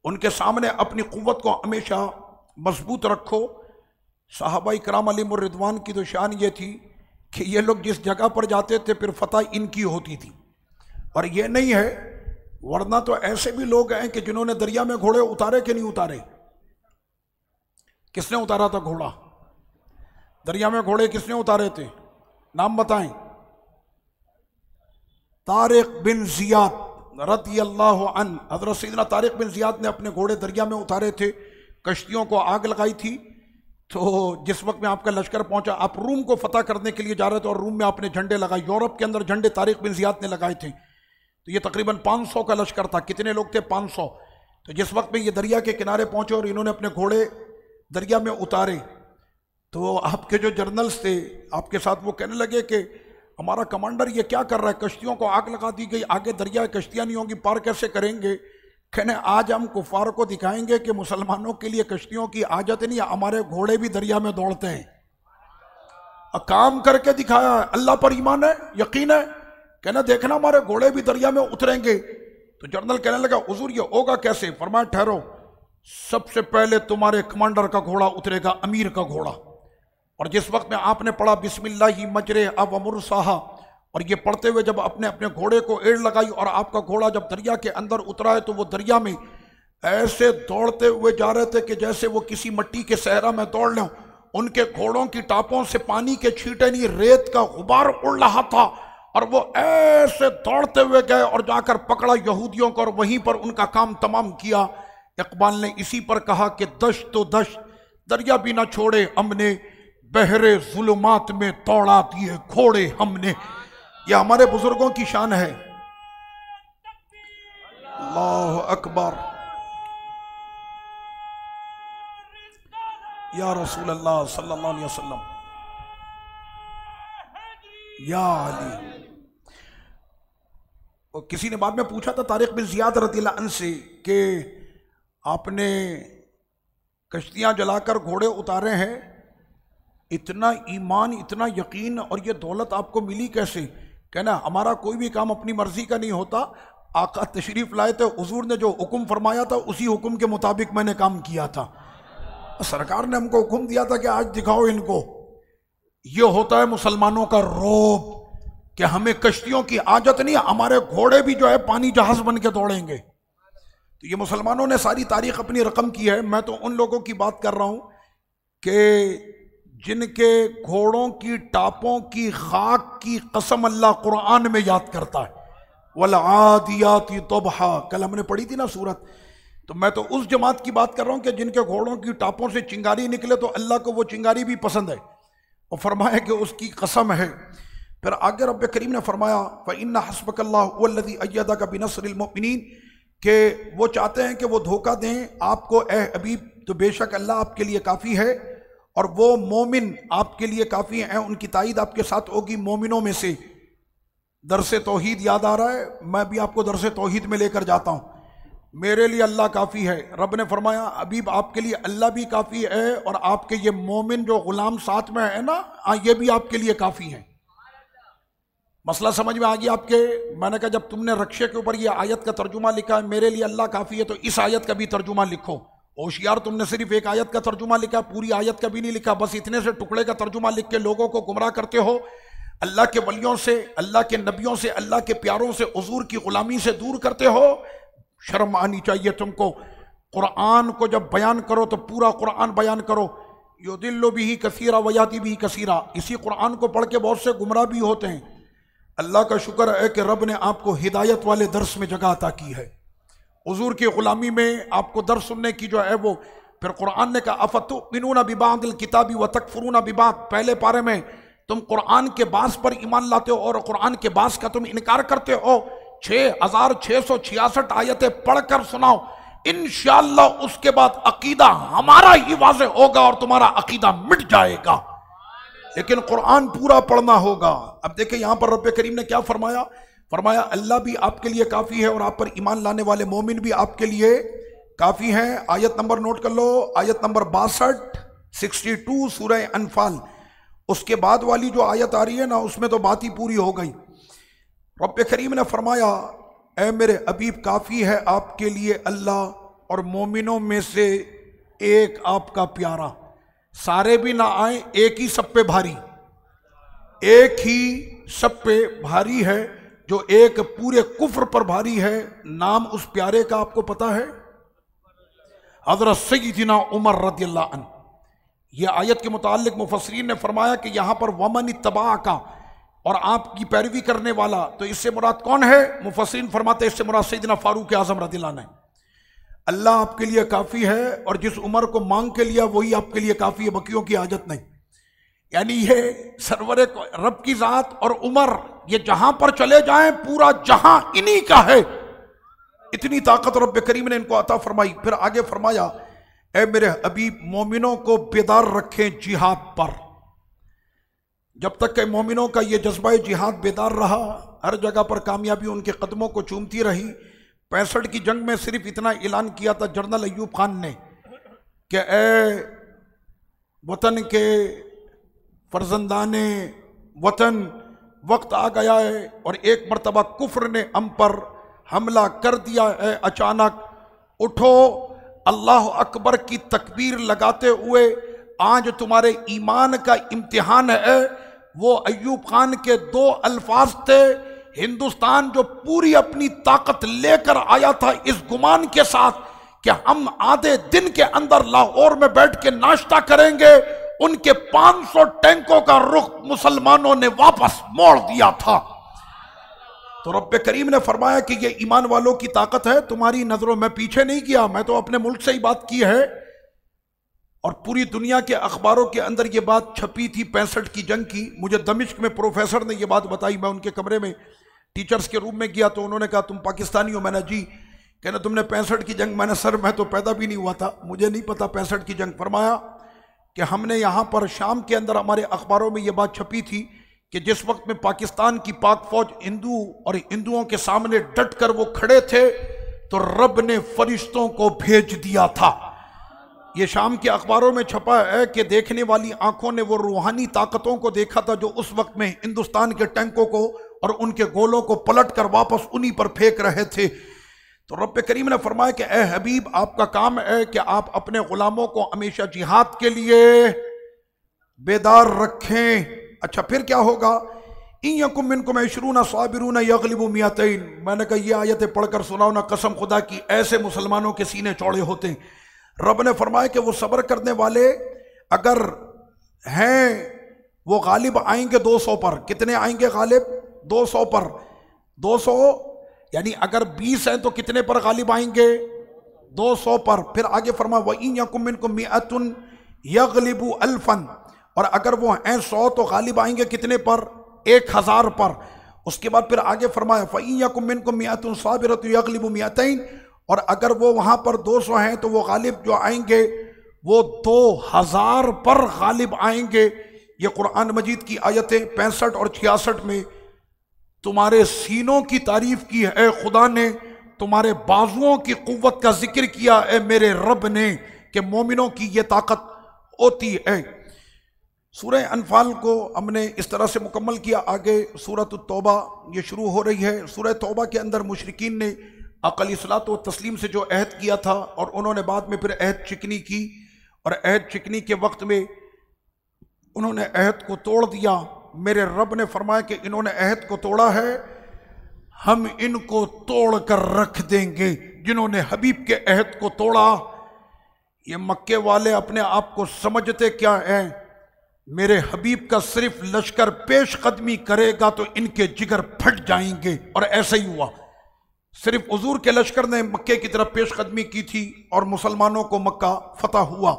उनके सामने अपनी कुव्वत को हमेशा मजबूत रखो। सहाबा इकराम अलैहिमुर रिदवान की तो शान ये थी कि ये लोग जिस जगह पर जाते थे फिर फतह इनकी होती थी। और ये नहीं है, वरना तो ऐसे भी लोग हैं कि जिन्होंने दरिया में घोड़े उतारे कि नहीं उतारे। किसने उतारा था घोड़ा? दरिया में घोड़े किसने उतारे थे? नाम बताएं। तारिक बिन जियाद रज़ी अल्लाह अन्हु, हज़रत सैयदना तारिक बिन जियाद ने अपने घोड़े दरिया में उतारे थे, कश्तियों को आग लगाई थी। तो जिस वक्त में आपका लश्कर पहुंचा, आप रूम को फतह करने के लिए जा रहे थे और रूम में आपने झंडे लगाए, यूरोप के अंदर झंडे तारिक बिन जियाद ने लगाए थे। तो ये तकरीबन 500 का लश्कर था। कितने लोग थे? 500। तो जिस वक्त में ये दरिया के किनारे पहुंचे और इन्होंने अपने घोड़े दरिया में उतारे, तो आपके जो जर्नल्स थे आपके साथ, वो कहने लगे कि हमारा कमांडर ये क्या कर रहा है, कश्तियों को आग लगा दी गई, आगे दरिया कश्तियाँ नहीं होंगी, पार कैसे करेंगे। कहने आज हम कुफार को दिखाएंगे कि मुसलमानों के लिए कश्तियों की आजत नहीं, हमारे घोड़े भी दरिया में दौड़ते हैं। काम करके दिखाया। अल्लाह पर ईमान है, यकीन है। कहना देखना हमारे घोड़े भी दरिया में उतरेंगे। तो जनरल कहने लगा हुजूर ये होगा कैसे? फरमाया ठहरो, सबसे पहले तुम्हारे कमांडर का घोड़ा उतरेगा, अमीर का घोड़ा। और जिस वक्त में आपने पढ़ा बिस्मिल्लाहि मजरेहा व मुरसाहा, और ये पढ़ते हुए जब अपने अपने घोड़े को एड़ लगाई और आपका घोड़ा जब दरिया के अंदर उतरा है, तो वो दरिया में ऐसे दौड़ते हुए जा रहे थे कि जैसे वो किसी मिट्टी के सहरा में दौड़ लें। उनके घोड़ों की टापों से पानी के छींटे नहीं, रेत का गुबार उड़ रहा था। और वो ऐसे दौड़ते हुए गए और जाकर पकड़ा यहूदियों को और वहीं पर उनका काम तमाम किया। इकबाल ने इसी पर कहा कि दश्त तो दश्त दरिया भी ना छोड़े हमने, बहरे जुल्मात में दौड़ा दिए घोड़े हमने। यह हमारे बुजुर्गों की शान है। अल्लाह अकबर, या रसूल अल्लाह सल्लल्लाहु अलैहि वसल्लम, या अली। और किसी ने बाद में पूछा था तारिक बिन जियाद रज़ियल्लाहु अन्हु से कि आपने कश्तियां जलाकर घोड़े उतारे हैं, इतना ईमान, इतना यकीन और ये दौलत आपको मिली कैसे? कहना हमारा कोई भी काम अपनी मर्जी का नहीं होता। आका तशरीफ लाए थे, हुजूर ने जो हुक्म फरमाया था उसी हुक्म के मुताबिक मैंने काम किया था। सरकार ने हमको हुक्म दिया था कि आज दिखाओ इनको। ये होता है मुसलमानों का रौब कि हमें कश्तियों की आदत नहीं, हमारे घोड़े भी जो है पानी जहाज बन के दौड़ेंगे। तो ये मुसलमानों ने सारी तारीख अपनी रकम की है। मैं तो उन लोगों की बात कर रहा हूं कि जिनके घोड़ों की टापों की खाक की कसम अल्लाह कुरान में याद करता है। वल आदियाती तबहा, कल हमने पढ़ी थी ना सूरत। तो मैं तो उस जमात की बात कर रहा हूं कि जिनके घोड़ों की टापों से चिंगारी निकले तो अल्लाह को वो चिंगारी भी पसंद है और फरमाया कि उसकी कसम है। फिर आगे रब्बे करीम ने फरमाया फ़इन्ना हस्बकल्लाहु वल्लज़ी अय्यदका बिनस्रिल मुमिनीन, कि वो चाहते हैं कि वो धोखा दें आपको ए हबीब, तो बेशक अल्लाह आपके लिए काफ़ी है और वो मोमिन आपके लिए काफ़ी हैं, उनकी ताईद आपके साथ होगी मोमिनों में से। दरसे तौहीद याद आ रहा है, मैं भी आपको दरसे तौहीद में लेकर जाता हूँ। मेरे लिए अल्लाह काफ़ी है। रब ने फरमाया हबीब आपके लिए अल्लाह भी काफ़ी है और आपके ये मोमिन जो गुलाम साथ में है ना, ये भी आपके लिए काफ़ी है। मसला समझ में आ गया आपके? मैंने कहा जब तुमने रक्षे के ऊपर ये आयत का तर्जुमा लिखा है मेरे लिए अल्लाह काफ़ी है, तो इस आयत का भी तर्जुमा लिखो। होशियार, तुमने सिर्फ एक आयत का तर्जुमा लिखा, पूरी आयत का भी नहीं लिखा, बस इतने से टुकड़े का तर्जुमा लिख के लोगों को गुमराह करते हो। अल्लाह के वलियों से, अल्लाह के नबियों से, अल्लाह के प्यारों से, हुजूर की गुलामी से दूर करते हो। शर्म आनी चाहिए तुमको। कुरान को जब बयान करो तो पूरा कुरान बयान करो। युदिल्लु बिही कसीरा व याती बिही कसीरा, इसी कुरान को पढ़ के बहुत से गुमराह भी होते हैं। अल्लाह का शुक्र है कि रब ने आपको हिदायत वाले दर्स में जगह अता की है। हुजूर की गुलामी में आपको दर्स सुनने की जो है वो, फिर कुरान ने कहा अफतुमिनूना बिबादिल किताबी व तकफुरूना बिबाद, पहले पारे में तुम कुरान के बास पर ईमान लाते हो और कुरान के बास का तुम इनकार करते हो। 6666 आयतें पढ़कर सुनाओ, इंशाअल्लाह उसके बाद अकीदा हमारा ही वाज़े होगा और तुम्हारा अकीदा मिट जाएगा। लेकिन कुरान पूरा पढ़ना होगा। अब देखिए यहां पर रब्बे करीम ने क्या फरमाया, फरमाया अल्लाह भी आपके लिए काफी है और आप पर ईमान लाने वाले मोमिन भी आपके लिए काफी हैं। आयत नंबर नोट कर लो, आयत नंबर 62 62 सूरह अनफाल। उसके बाद वाली जो आयत आ रही है ना, उसमें तो बात ही पूरी हो गई। रब्बे करीम ने फरमाया ऐ मेरे हबीब काफी है आपके लिए अल्लाह और मोमिनों में से एक आपका प्यारा। सारे भी ना आए, एक ही सब पे भारी, एक ही सब पे भारी है, जो एक पूरे कुफ्र पर भारी है। नाम उस प्यारे का आपको पता है? हज़रत सय्यदना उमर रज़ियल्लाहु अन्हु। यह आयत के मुताल्लिक मुफस्सिरीन ने फरमाया कि यहां पर वमन इत्तबा का, और आपकी पैरवी करने वाला, तो इससे मुराद कौन है? मुफस्सिरीन फरमाते हैं इससे मुराद सैयदना फारूक आज़म रज़ियल्लाहु अन्हु है। अल्लाह आपके लिए काफ़ी है और जिस उम्र को मांग के लिया वही आपके लिए काफ़ी है, बकियों की हाजत नहीं। यानी ये सरवर रब की ज़ात और उम्र, ये जहां पर चले जाएं पूरा जहां इन्हीं का है, इतनी ताकत रब करीम ने इनको अता फरमाई। फिर आगे फरमाया, ऐ मेरे हबीब मोमिनों को बेदार रखें जिहाद पर। जब तक के मोमिनों का ये जज्बा जिहाद बेदार रहा, हर जगह पर कामयाबी उनके कदमों को चूमती रही। 65 की जंग में सिर्फ इतना ऐलान किया था जनरल अयूब खान ने कि ए वतन के फर्जंदाने वतन, वक्त आ गया है और एक मरतबा कुफ्र ने हम पर हमला कर दिया है अचानक, उठो अल्लाह अकबर की तकबीर लगाते हुए, आज तुम्हारे ईमान का इम्तिहान है। वो अयूब खान के 2 अल्फाज थे। हिंदुस्तान जो पूरी अपनी ताकत लेकर आया था इस गुमान के साथ कि हम आधे दिन के अंदर लाहौर में बैठ के नाश्ता करेंगे, उनके 500 टैंकों का रुख मुसलमानों ने वापस मोड़ दिया था। तो रब्बे करीम ने फरमाया कि ये ईमान वालों की ताकत है, तुम्हारी नजरों में पीछे नहीं किया, मैं तो अपने मुल्क से ही बात की है। और पूरी दुनिया के अखबारों के अंदर ये बात छपी थी 65 की जंग की। मुझे दमिश्क में प्रोफेसर ने ये बात बताई, मैं उनके कमरे में टीचर्स के रूम में गया तो उन्होंने कहा तुम पाकिस्तानी हो? मैंने जी। कहना तुमने 65 की जंग? मैंने सर मैं तो पैदा भी नहीं हुआ था, मुझे नहीं पता 65 की जंग। फरमाया कि हमने यहाँ पर शाम के अंदर हमारे अखबारों में ये बात छपी थी कि जिस वक्त में पाकिस्तान की पाक फौज हिंदू और हिंदुओं के सामने डट कर वो खड़े थे तो रब ने फरिश्तों को भेज दिया था। ये शाम के अखबारों में छपा है कि देखने वाली आंखों ने वो रूहानी ताकतों को देखा था जो उस वक्त में हिंदुस्तान के टैंकों को और उनके गोलों को पलट कर वापस उन्हीं पर फेंक रहे थे। तो रब करीम ने फरमाया कि ए हबीब, आपका काम है कि आप अपने गुलामों को हमेशा जिहाद के लिए बेदार रखें। अच्छा, फिर क्या होगा? इयकुम मिनकुम इशरूना साबिरूना यगलिबु मियतैन। मैंने कहा ये आयतें पढ़कर सुनाओ ना, कसम खुदा की ऐसे मुसलमानों के सीने चौड़े होते हैं। रब ने फरमाया कि वो सब्र करने वाले अगर हैं वो गालिब आएंगे 200 पर। कितने आएंगे गालिब? 200 पर। 200 यानी अगर 20 हैं तो कितने पर गालिब आएंगे? 200 पर। फिर आगे फरमाया व यकुम मिनकुम मिअतुन यगलिबु अल्फन। और अगर वो हैं 100 तो गालिब आएंगे कितने पर? 1000 पर। उसके बाद फिर आगे फरमाया फ़इन यकुम मिनकुम मिअतुन साबिरतुन यगलिबु मिअतैन। और अगर वो वहां पर 200 हैं तो वो गालिब जो आएंगे वो 2000 पर गालिब आएंगे। ये कुरान मजीद की आयतें 65 और 66 में तुम्हारे सीनों की तारीफ की है खुदा ने, तुम्हारे बाजुओं की कुव्वत का जिक्र किया है मेरे रब ने कि मोमिनों की ये ताकत होती है। सूरह अनफाल को हमने इस तरह से मुकम्मल किया। आगे सूरत तौबा ये शुरू हो रही है। सूरह तौबा के अंदर मुशरिकीन ने अक़ल इस्लात व तस्लीम से जो अहद किया था और उन्होंने बाद में फिर अहद चिकनी की और अहद चिकनी के वक्त में उन्होंने अहद को तोड़ दिया। मेरे रब ने फरमाया कि इन्होंने अहद को तोड़ा है, हम इनको तोड़ कर रख देंगे। जिन्होंने हबीब के अहद को तोड़ा, ये मक्के वाले अपने आप को समझते क्या हैं? मेरे हबीब का सिर्फ लश्कर पेश कदमी करेगा तो इनके जिगर फट जाएंगे। और ऐसा ही हुआ। सिर्फ हुजूर के लश्कर ने मक्के की तरफ पेश कदमी की थी और मुसलमानों को मक्का फतह हुआ।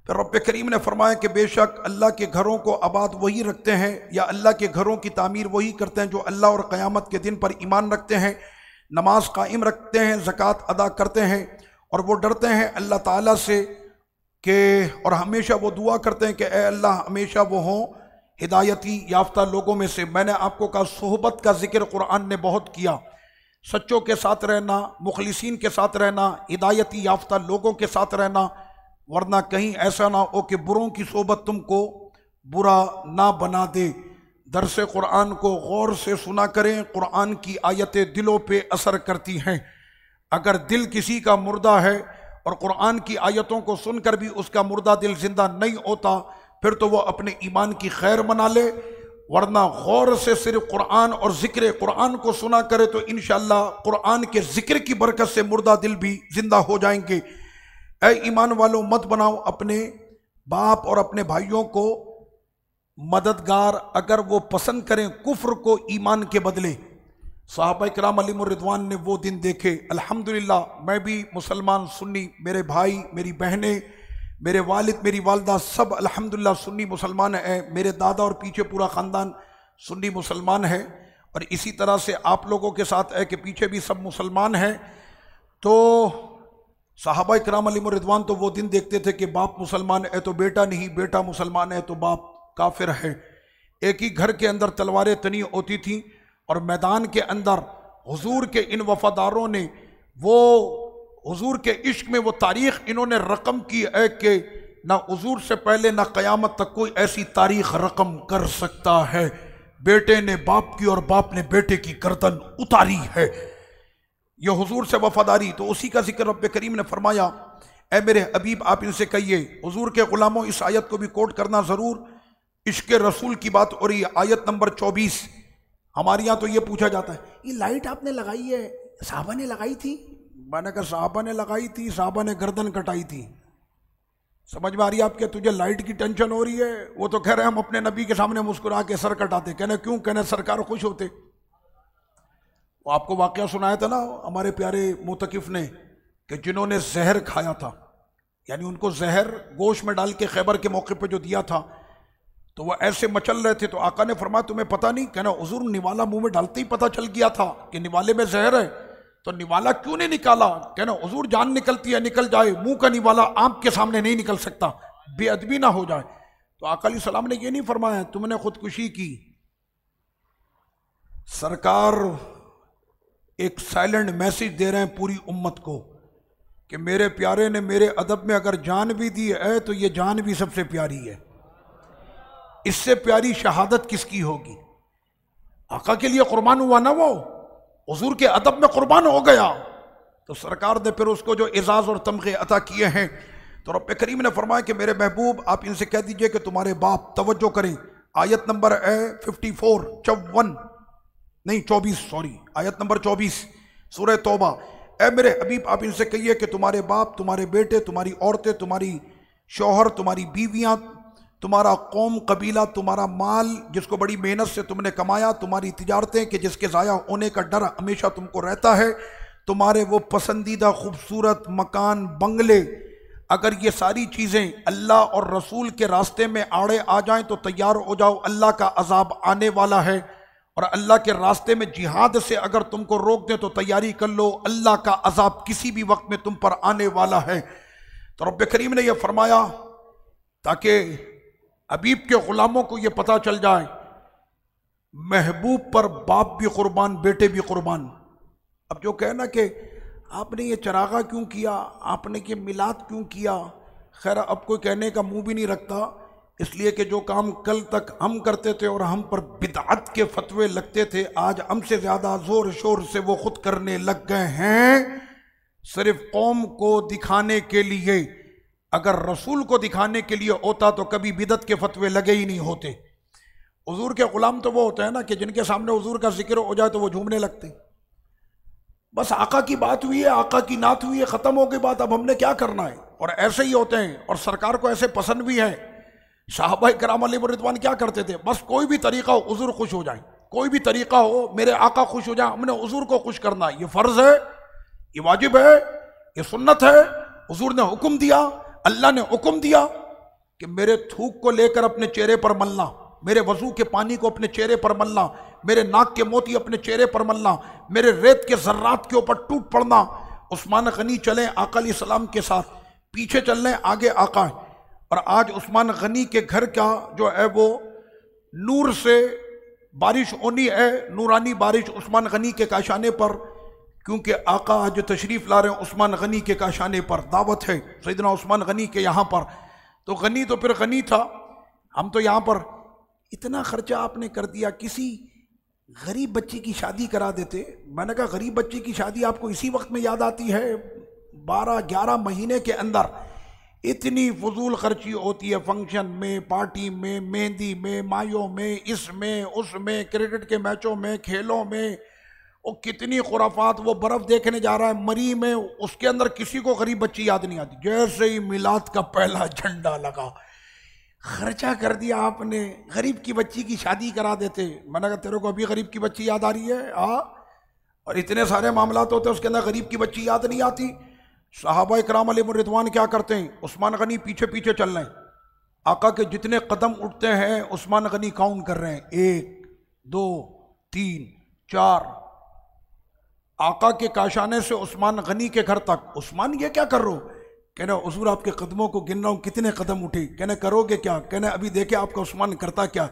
फिर रब्बे करीम ने फरमाया कि बेशक अल्लाह के घरों को आबाद वही रखते हैं या अल्लाह के घरों की तामीर वही करते हैं जो अल्लाह और क़यामत के दिन पर ईमान रखते हैं, नमाज कायम रखते हैं, ज़कात अदा करते हैं और वो डरते हैं अल्लाह ताला से कि और हमेशा वो दुआ करते हैं कि ए अल्लाह हमेशा वो हों हिदायती याफ्ता लोगों में से। मैंने आपको कहा सोहबत का जिक्र कुरान ने बहुत किया। सच्चों के साथ रहना, मुखलिसीन के साथ रहना, हिदायती याफ्ता लोगों के साथ रहना, वरना कहीं ऐसा ना हो कि बुरों की सोबत तुमको बुरा ना बना दे। दरस कुरान को गौर से सुना करें। कुरान की आयतें दिलों पे असर करती हैं। अगर दिल किसी का मुर्दा है और कुरान की आयतों को सुनकर भी उसका मुर्दा दिल जिंदा नहीं होता, फिर तो वो अपने ईमान की खैर मना ले, वरना गौर से सिर्फ कुरान और जिक्र कुरान को सुना करे तो इंशाअल्लाह कुरान के जिक्र की बरकत से मुर्दा दिल भी जिंदा हो जाएंगे। ऐ ईमान वालों, मत बनाओ अपने बाप और अपने भाइयों को मददगार अगर वो पसंद करें कुफ्र को ईमान के बदले। सहाबा किराम अलैहिमुर रिदवान ने वो दिन देखे। अल्हम्दुलिल्लाह मैं भी मुसलमान सुन्नी, मेरे भाई मेरी बहनें, मेरे वालिद मेरी वालदा सब अल्हम्दुलिल्लाह सुन्नी मुसलमान है। मेरे दादा और पीछे पूरा ख़ानदान सुन्नी मुसलमान है, और इसी तरह से आप लोगों के साथ है कि पीछे भी सब मुसलमान हैं। तो सहाबा किराम अलैहिमुर रिदवान तो वो दिन देखते थे कि बाप मुसलमान है तो बेटा नहीं, बेटा मुसलमान है तो बाप काफिर है। एक ही घर के अंदर तलवारें तनी होती थीं, और मैदान के अंदर हुजूर के इन वफादारों ने वो हुजूर के इश्क में वो तारीख इन्होंने रकम की है कि ना हुजूर से पहले ना क़यामत तक कोई ऐसी तारीख रकम कर सकता है। बेटे ने बाप की और बाप ने बेटे की गर्दन उतारी है, ये हुजूर से वफादारी। तो उसी का जिक्र रब्बे करीम ने फरमाया, ए मेरे हबीब आप इनसे कहिए, हुजूर के गुलामों इस आयत को भी कोट करना ज़रूर, इश्क़ रसूल की बात हो रही है। आयत नंबर 24। हमारे यहाँ तो ये पूछा जाता है, ये लाइट आपने लगाई है, साहबा ने लगाई थी? मैंने कहा साहबा ने लगाई थी, साहबा ने गर्दन कटाई थी। समझ में आ रही है आपके? तुझे लाइट की टेंशन हो रही है? वो तो कह रहे हैं हम अपने नबी के सामने मुस्कुरा के सर कटाते। कहने क्यों? कहने सरकार खुश होते। वो आपको वाकया सुनाया था ना हमारे प्यारे मुतकिफ ने, कि जिन्होंने जहर खाया था, यानी उनको जहर गोश्त में डाल के खैबर के मौके पे जो दिया था, तो वो ऐसे मचल रहे थे। तो आका ने फरमाया तुम्हें पता नहीं? कहना हुजूर निवाला मुंह में डालते ही पता चल गया था कि निवाले में जहर है, तो निवाला क्यों नहीं निकाला? कहना हुजूर जान निकलती है निकल जाए, मुंह का निवाला आंख के सामने नहीं निकल सकता, बेअदबी ना हो जाए। तो आका अलैहि सलाम ने ये नहीं फरमाया तुमने खुदकुशी की। सरकार एक साइलेंट मैसेज दे रहे हैं पूरी उम्मत को कि मेरे प्यारे ने मेरे अदब में अगर जान भी दी है तो ये जान भी सबसे प्यारी है। इससे प्यारी शहादत किसकी होगी? आका के लिए कुर्बान हुआ ना, वो हुजूर के अदब में कुर्बान हो गया। तो सरकार ने फिर उसको जो एजाज और तमगे अता किए हैं, तो रब्बे करीम ने फरमाया कि मेरे महबूब आप इनसे कह दीजिए कि तुम्हारे बाप तवज्जो करें। आयत नंबर है 24 सॉरी, आयत नंबर 24 सूरह तौबा। ए मेरे हबीब आप इनसे कहिए कि तुम्हारे बाप, तुम्हारे बेटे, तुम्हारी औरतें, तुम्हारी शौहर, तुम्हारी बीवियां, तुम्हारा कौम कबीला, तुम्हारा माल जिसको बड़ी मेहनत से तुमने कमाया, तुम्हारी तिजारतें कि जिसके ज़ाया होने का डर हमेशा तुमको रहता है, तुम्हारे वो पसंदीदा खूबसूरत मकान, बंगले, अगर ये सारी चीज़ें अल्लाह और रसूल के रास्ते में आड़े आ जाएं तो तैयार हो जाओ, अल्लाह का अजाब आने वाला है। और अल्लाह के रास्ते में जिहाद से अगर तुमको रोक दें तो तैयारी कर लो, अल्लाह का अजाब किसी भी वक्त में तुम पर आने वाला है। तो रब्बे करीम ने यह फरमाया ताकि हबीब के गुलामों को यह पता चल जाए, महबूब पर बाप भी कुर्बान, बेटे भी कुर्बान। अब जो कहना कि आपने ये चरागा क्यों किया, आपने ये मिलाद क्यों किया, खैर अब कोई कहने का मुंह भी नहीं रखता, इसलिए कि जो काम कल तक हम करते थे और हम पर बिदअत के फतवे लगते थे, आज हमसे ज़्यादा ज़ोर शोर से वो खुद करने लग गए हैं, सिर्फ कौम को दिखाने के लिए। अगर रसूल को दिखाने के लिए होता तो कभी बिदअत के फतवे लगे ही नहीं होते। हुजूर के गुलाम तो वो होते हैं ना कि जिनके सामने हुजूर का जिक्र हो जाए तो वो झूमने लगते। बस आका की बात हुई है, आका की नात हुई है, ख़त्म हो गई बात, अब हमने क्या करना है। और ऐसे ही होते हैं, और सरकार को ऐसे पसंद भी है। साहबा किराम अलैहिम रिज़वान क्या करते थे, बस कोई भी तरीका हो हुजूर खुश हो जाए, कोई भी तरीका हो मेरे आका खुश हो जाए, हमने हुजूर को खुश करना है, ये फ़र्ज़ है, ये वाजिब है, ये सुन्नत है। हुजूर ने हुक्म दिया, अल्लाह ने हुक्म दिया कि मेरे थूक को लेकर अपने चेहरे पर मलना, मेरे वजू के पानी को अपने चेहरे पर मलना, मेरे नाक के मोती अपने चेहरे पर मलना, मेरे रेत के जर्रात के ऊपर टूट पड़ना। उस्मान गनी चले आका अलैहिस्सलाम के साथ, पीछे चल रहे आगे आका है। और आज उस्मान गनी के घर का जो है वो नूर से बारिश होनी है, नूरानी बारिश उस्मान गनी के काशाने पर, क्योंकि आका आज तशरीफ़ ला रहे हैं उस्मान गनी के काशाने पर, दावत है सैयदना उस्मान गनी के यहाँ पर। तो गनी तो फिर गनी था, हम तो यहाँ पर इतना खर्चा आपने कर दिया, किसी गरीब बच्ची की शादी करा देते। मैंने कहा गरीब बच्ची की शादी आपको इसी वक्त में याद आती है? 12-11 महीने के अंदर इतनी फजूल खर्ची होती है, फंक्शन में, पार्टी में, मेहंदी में, मायों में, इसमें उसमें, क्रिकेट के मैचों में, खेलों में, और कितनी खुराफात। वो बर्फ़ देखने जा रहा है मरी में, उसके अंदर किसी को गरीब बच्ची याद नहीं आती। जैसे ही मिलाद का पहला झंडा लगा, खर्चा कर दिया आपने, गरीब की बच्ची की शादी करा देते। मैंने कहा तेरे को अभी गरीब की बच्ची याद आ रही है? और इतने सारे मामलात होते हैं उसके अंदर गरीब की बच्ची याद नहीं आती। सहाबा इकराम अलैहिम रिदवान क्या करते हैं, उस्मान गनी पीछे पीछे चल रहे हैं, आका के जितने कदम उठते हैं उस्मान गनी काउंट कर रहे हैं, 1 2 3 4। आका के काशाने से उस्मान गनी के घर तक। उस्मान ये क्या कर रहे हो? कहना हुजूर आपके कदमों को गिन रहा हूं, कितने कदम उठे? कहने करोगे क्या? कहने अभी देखे आपका उस्मान करता क्या।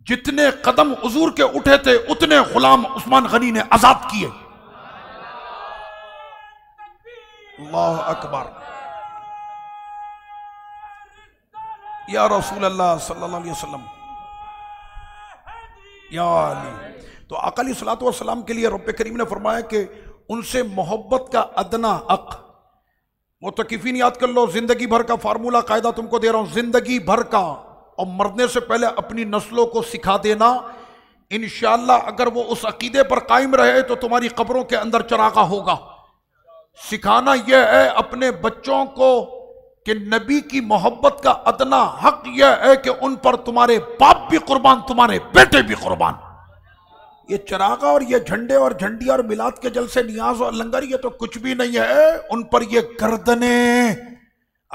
जितने कदम हुजूर के उठे थे उतने गुलाम उस्मान गनी ने आजाद किए। अल्लाह अकबर। या रसूल अल्लाह सल्लल्लाहु अलैहि वसल्लम, या अली। तो आका अलैहिस्सलातु वस्सलाम के लिए रब्ब करीम ने फरमाया कि उनसे मोहब्बत का अदना हक। मुतकिफीन याद कर लो, जिंदगी भर का फार्मूला कायदा तुमको दे रहा हूं, जिंदगी भर का। और मरने से पहले अपनी नस्लों को सिखा देना, इंशाअल्लाह अगर वो उस अकीदे पर कायम रहे तो तुम्हारी कब्रों के अंदर चरागा होगा। सिखाना यह है अपने बच्चों को कि नबी की मोहब्बत का अदना हक यह है कि उन पर तुम्हारे बाप भी कुर्बान, तुम्हारे बेटे भी कुर्बान। ये चरागा और ये झंडे और झंडिया और मिलाद के जलसे नियाज और लंगर ये तो कुछ भी नहीं है। उन पर ये गर्दने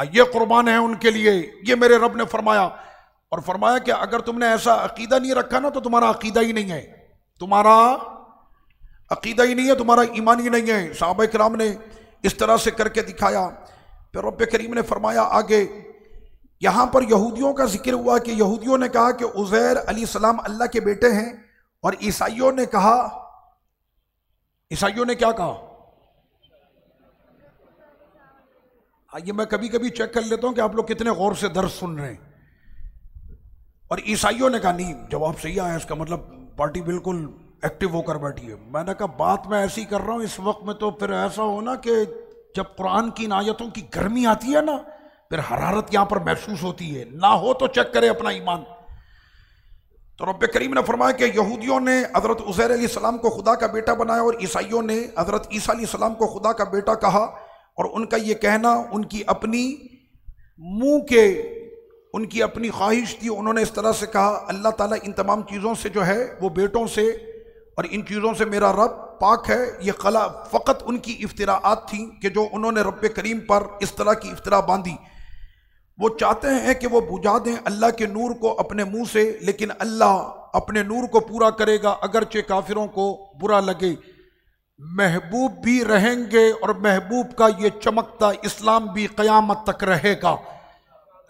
ये कुर्बान है उनके लिए। ये मेरे रब ने फरमाया। और फरमाया कि अगर तुमने ऐसा अकीदा नहीं रखा ना तो तुम्हारा अकीदा ही नहीं है, तुम्हारा अकीदा ही नहीं है, तुम्हारा ईमान ही नहीं है। सहाबा किराम ने इस तरह से करके दिखाया। फिर रब्बे करीम ने फरमाया आगे, यहां पर यहूदियों का जिक्र हुआ कि यहूदियों ने कहा कि उज़ैर अलैहिस्सलाम अल्लाह के बेटे हैं, और ईसाइयों ने कहा, ईसाइयों ने क्या कहा? ये मैं कभी कभी चेक कर लेता हूं कि आप लोग कितने गौर से दर्स सुन रहे हैं। और ईसाइयों ने कहा नहीं, जवाब सही आया, इसका मतलब पार्टी बिल्कुल एक्टिव होकर बैठी है। मैंने कहा बात मैं ऐसी कर रहा हूं इस वक्त में, तो फिर ऐसा हो ना कि जब कुरान की इन आयतों की गर्मी आती है ना, फिर हरारत यहां पर महसूस होती है। ना हो तो चेक करे अपना ईमान। तो रब्ब करीम ने फरमाया कि यहूदियों ने हजरत उज़ैर अलैहिस्सलाम को खुदा का बेटा बनाया और ईसाइयों ने हजरत ईसा अलैहिस्सलाम को खुदा का बेटा कहा। और उनका ये कहना उनकी अपनी मुंह के, उनकी अपनी ख्वाहिश थी। उन्होंने इस तरह से कहा, अल्लाह ताला इन तमाम चीज़ों से जो है वो बेटों से और इन चीज़ों से मेरा रब पाक है। ये कला फ़कत उनकी इफ्तिराआत थी कि जो उन्होंने रब्ब करीम पर इस तरह की इफ्तिरा बांधी। वो चाहते हैं कि वो बुझा दें अल्लाह के नूर को अपने मुंह से, लेकिन अल्लाह अपने नूर को पूरा करेगा अगरचे काफिरों को बुरा लगे। महबूब भी रहेंगे और महबूब का ये चमकता इस्लाम भी क़यामत तक रहेगा।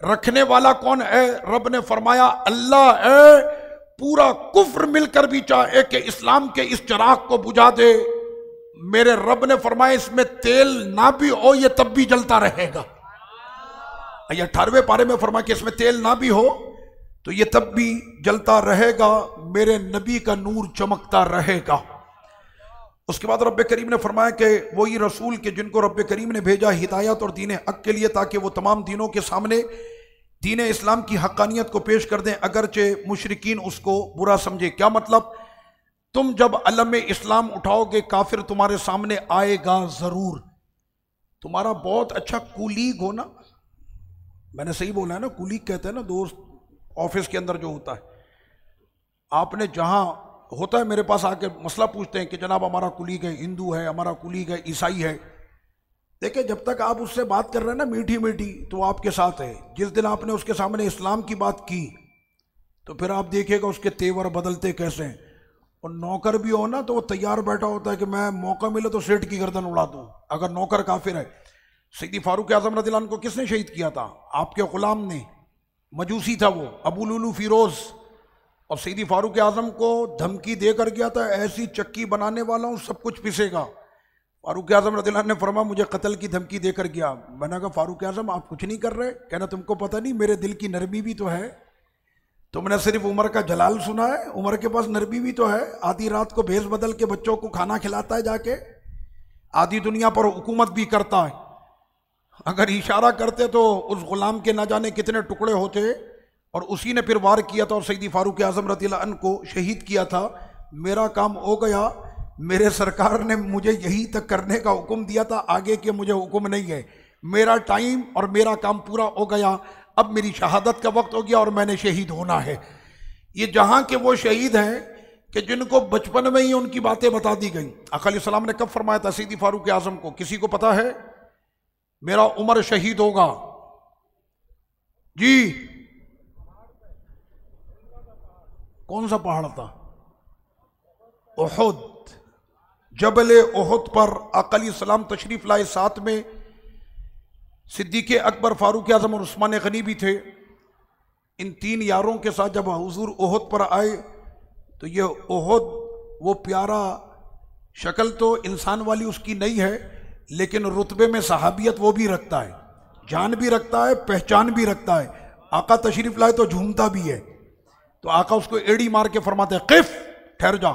रखने वाला कौन है? रब ने फरमाया अल्लाह है। पूरा कुफ्र मिलकर भी चाहे कि इस्लाम के इस चिराग को बुझा दे, मेरे रब ने फरमाया इसमें तेल ना भी हो ये तब भी जलता रहेगा। 18वें पारे में फरमाया कि इसमें तेल ना भी हो तो ये तब भी जलता रहेगा, मेरे नबी का नूर चमकता रहेगा। उसके बाद रब्बे करीम ने फरमाया कि वही रसूल के जिनको रब्बे करीम ने भेजा हिदायत और दीन हक के लिए, ताकि वो तमाम दीनों के सामने दीन इस्लाम की हक्कानियत को पेश कर दें अगरचे मुशरिकीन उसको बुरा समझे। क्या मतलब? तुम जब अलम इस्लाम उठाओगे काफिर तुम्हारे सामने आएगा जरूर। तुम्हारा बहुत अच्छा कुलीग हो ना, मैंने सही बोला है ना, कुलीग कहते हैं ना, दोस्त ऑफिस के अंदर जो होता है। आपने जहां होता है मेरे पास आके मसला पूछते हैं कि जनाब हमारा कुलीग है हिंदू है, हमारा कुलीग है ईसाई है। देखिए जब तक आप उससे बात कर रहे हैं ना मीठी मीठी तो वो आपके साथ है। जिस दिन आपने उसके सामने इस्लाम की बात की तो फिर आप देखिएगा उसके तेवर बदलते कैसे हैं। और नौकर भी हो ना तो वो तैयार बैठा होता है कि मैं मौका मिले तो सेठ की गर्दन उड़ा दूं अगर नौकर काफिर है। सैयदी फारूक आजम रज़ियल्लाहु अन्हु को किसने शहीद किया था? आपके गुलाम ने, मजूसी था वो, अबू लुलू फिरोज। और सैयदी फारूक आजम को धमकी देकर गया था, ऐसी चक्की बनाने वाला हूँ सब कुछ पिसेगा। फारूक आजम रज़ियल्लाहु अन्हु ने फरमाया मुझे कत्ल की धमकी देकर गया। मैंने कहा फारूक आजम आप कुछ नहीं कर रहे? कहना तुमको पता नहीं मेरे दिल की नरमी भी तो है। तुमने सिर्फ उमर का जलाल सुना है, उमर के पास नरमी भी तो है। आधी रात को भेष बदल के बच्चों को खाना खिलाता है जाके, आधी दुनिया पर हुकूमत भी करता है। अगर इशारा करते तो उस गुलाम के ना जाने कितने टुकड़े होते। और उसी ने फिर वार किया था और सैयदी फारूक आजम रज़ियल्लाहु अन्हु को शहीद किया था। मेरा काम हो गया, मेरे सरकार ने मुझे यही तक करने का हुक्म दिया था, आगे के मुझे हुक्म नहीं है। मेरा टाइम और मेरा काम पूरा हो गया। अब मेरी शहादत का वक्त हो गया और मैंने शहीद होना है। ये जहां के वो शहीद हैं कि जिनको बचपन में ही उनकी बातें बता दी गई। आका अलैहिस्सलाम ने कब फरमाया था सैयदी फारूक आजम को? किसी को पता है? मेरा उमर शहीद होगा जी। कौन सा पहाड़ था? उहुद, जबल उहुद पर आका अलैहिस्सलाम तशरीफ लाए। साथ में सिद्दीक़ अकबर, फारूक आजम और उस्मान गनी भी थे। इन तीन यारों के साथ जब हुजूर उहुद पर आए तो ये उहुद, वो प्यारा शक्ल तो इंसान वाली उसकी नहीं है, लेकिन रुतबे में सहाबियत वो भी रखता है, जान भी रखता है, पहचान भी रखता है। आका तशरीफ लाए तो झूमता भी है। तो आका उसको एड़ी मार के फरमाते हैं, क़िफ़, ठहर जा,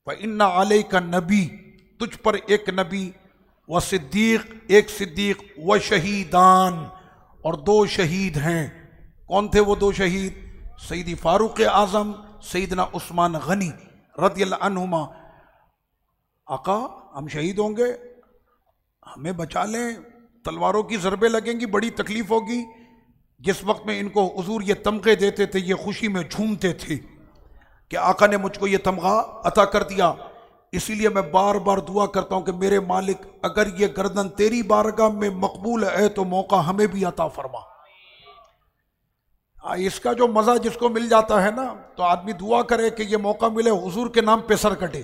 व इन्ना अलैका नबी, तुझ पर एक नबी, व सिद्दीक, एक सिद्दीक, व शहीदान, और दो शहीद हैं। कौन थे वो दो शहीद? सैयदी फारूक आजम, सैयदना उस्मान गनी रदियल्लाहु अन्हुमा। आका हम शहीद होंगे, हमें बचा लें, तलवारों की ज़रबें लगेंगी, बड़ी तकलीफ होगी। जिस वक्त में इनको हुजूर ये तमगे देते थे, ये खुशी में झूमते थे कि आका ने मुझको ये तमगा अता कर दिया। इसीलिए मैं बार बार दुआ करता हूं कि मेरे मालिक, अगर ये गर्दन तेरी बारगाह में मकबूल है तो मौका हमें भी अता फरमा। इसका जो मज़ा जिसको मिल जाता है ना, तो आदमी दुआ करे कि ये मौका मिले हुजूर के नाम पे सर कटे।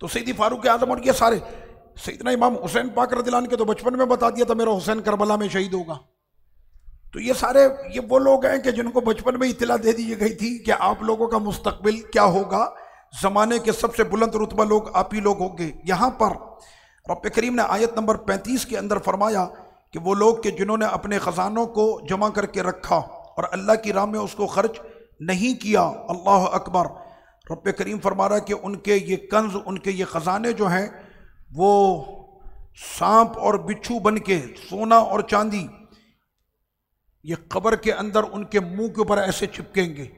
तो सैयदी फारूक आजम और ये सारे, सैयदना इमाम हुसैन पाक रज़ियल्लाहु अन्हु के तो बचपन में बता दिया था मेरा हुसैन करबला में शहीद होगा। तो ये सारे, ये वो लोग हैं कि जिनको बचपन में इत्तला दे दी गई थी कि आप लोगों का मुस्तकबिल क्या होगा, ज़माने के सबसे बुलंद रुतबा लोग आप ही लोग होंगे। यहाँ पर रब करीम ने आयत नंबर 35 के अंदर फरमाया कि वो लोग के जिन्होंने अपने ख़जानों को जमा करके रखा और अल्लाह की राह में उसको खर्च नहीं किया। अल्लाह अकबर। रब करीम फरमा रहा है कि उनके ये कंज, उनके ये ख़जाने जो हैं वो सांप और बिच्छू बन के, सोना और चांदी, ये कब्र के अंदर उनके मुंह के ऊपर ऐसे चिपकेंगे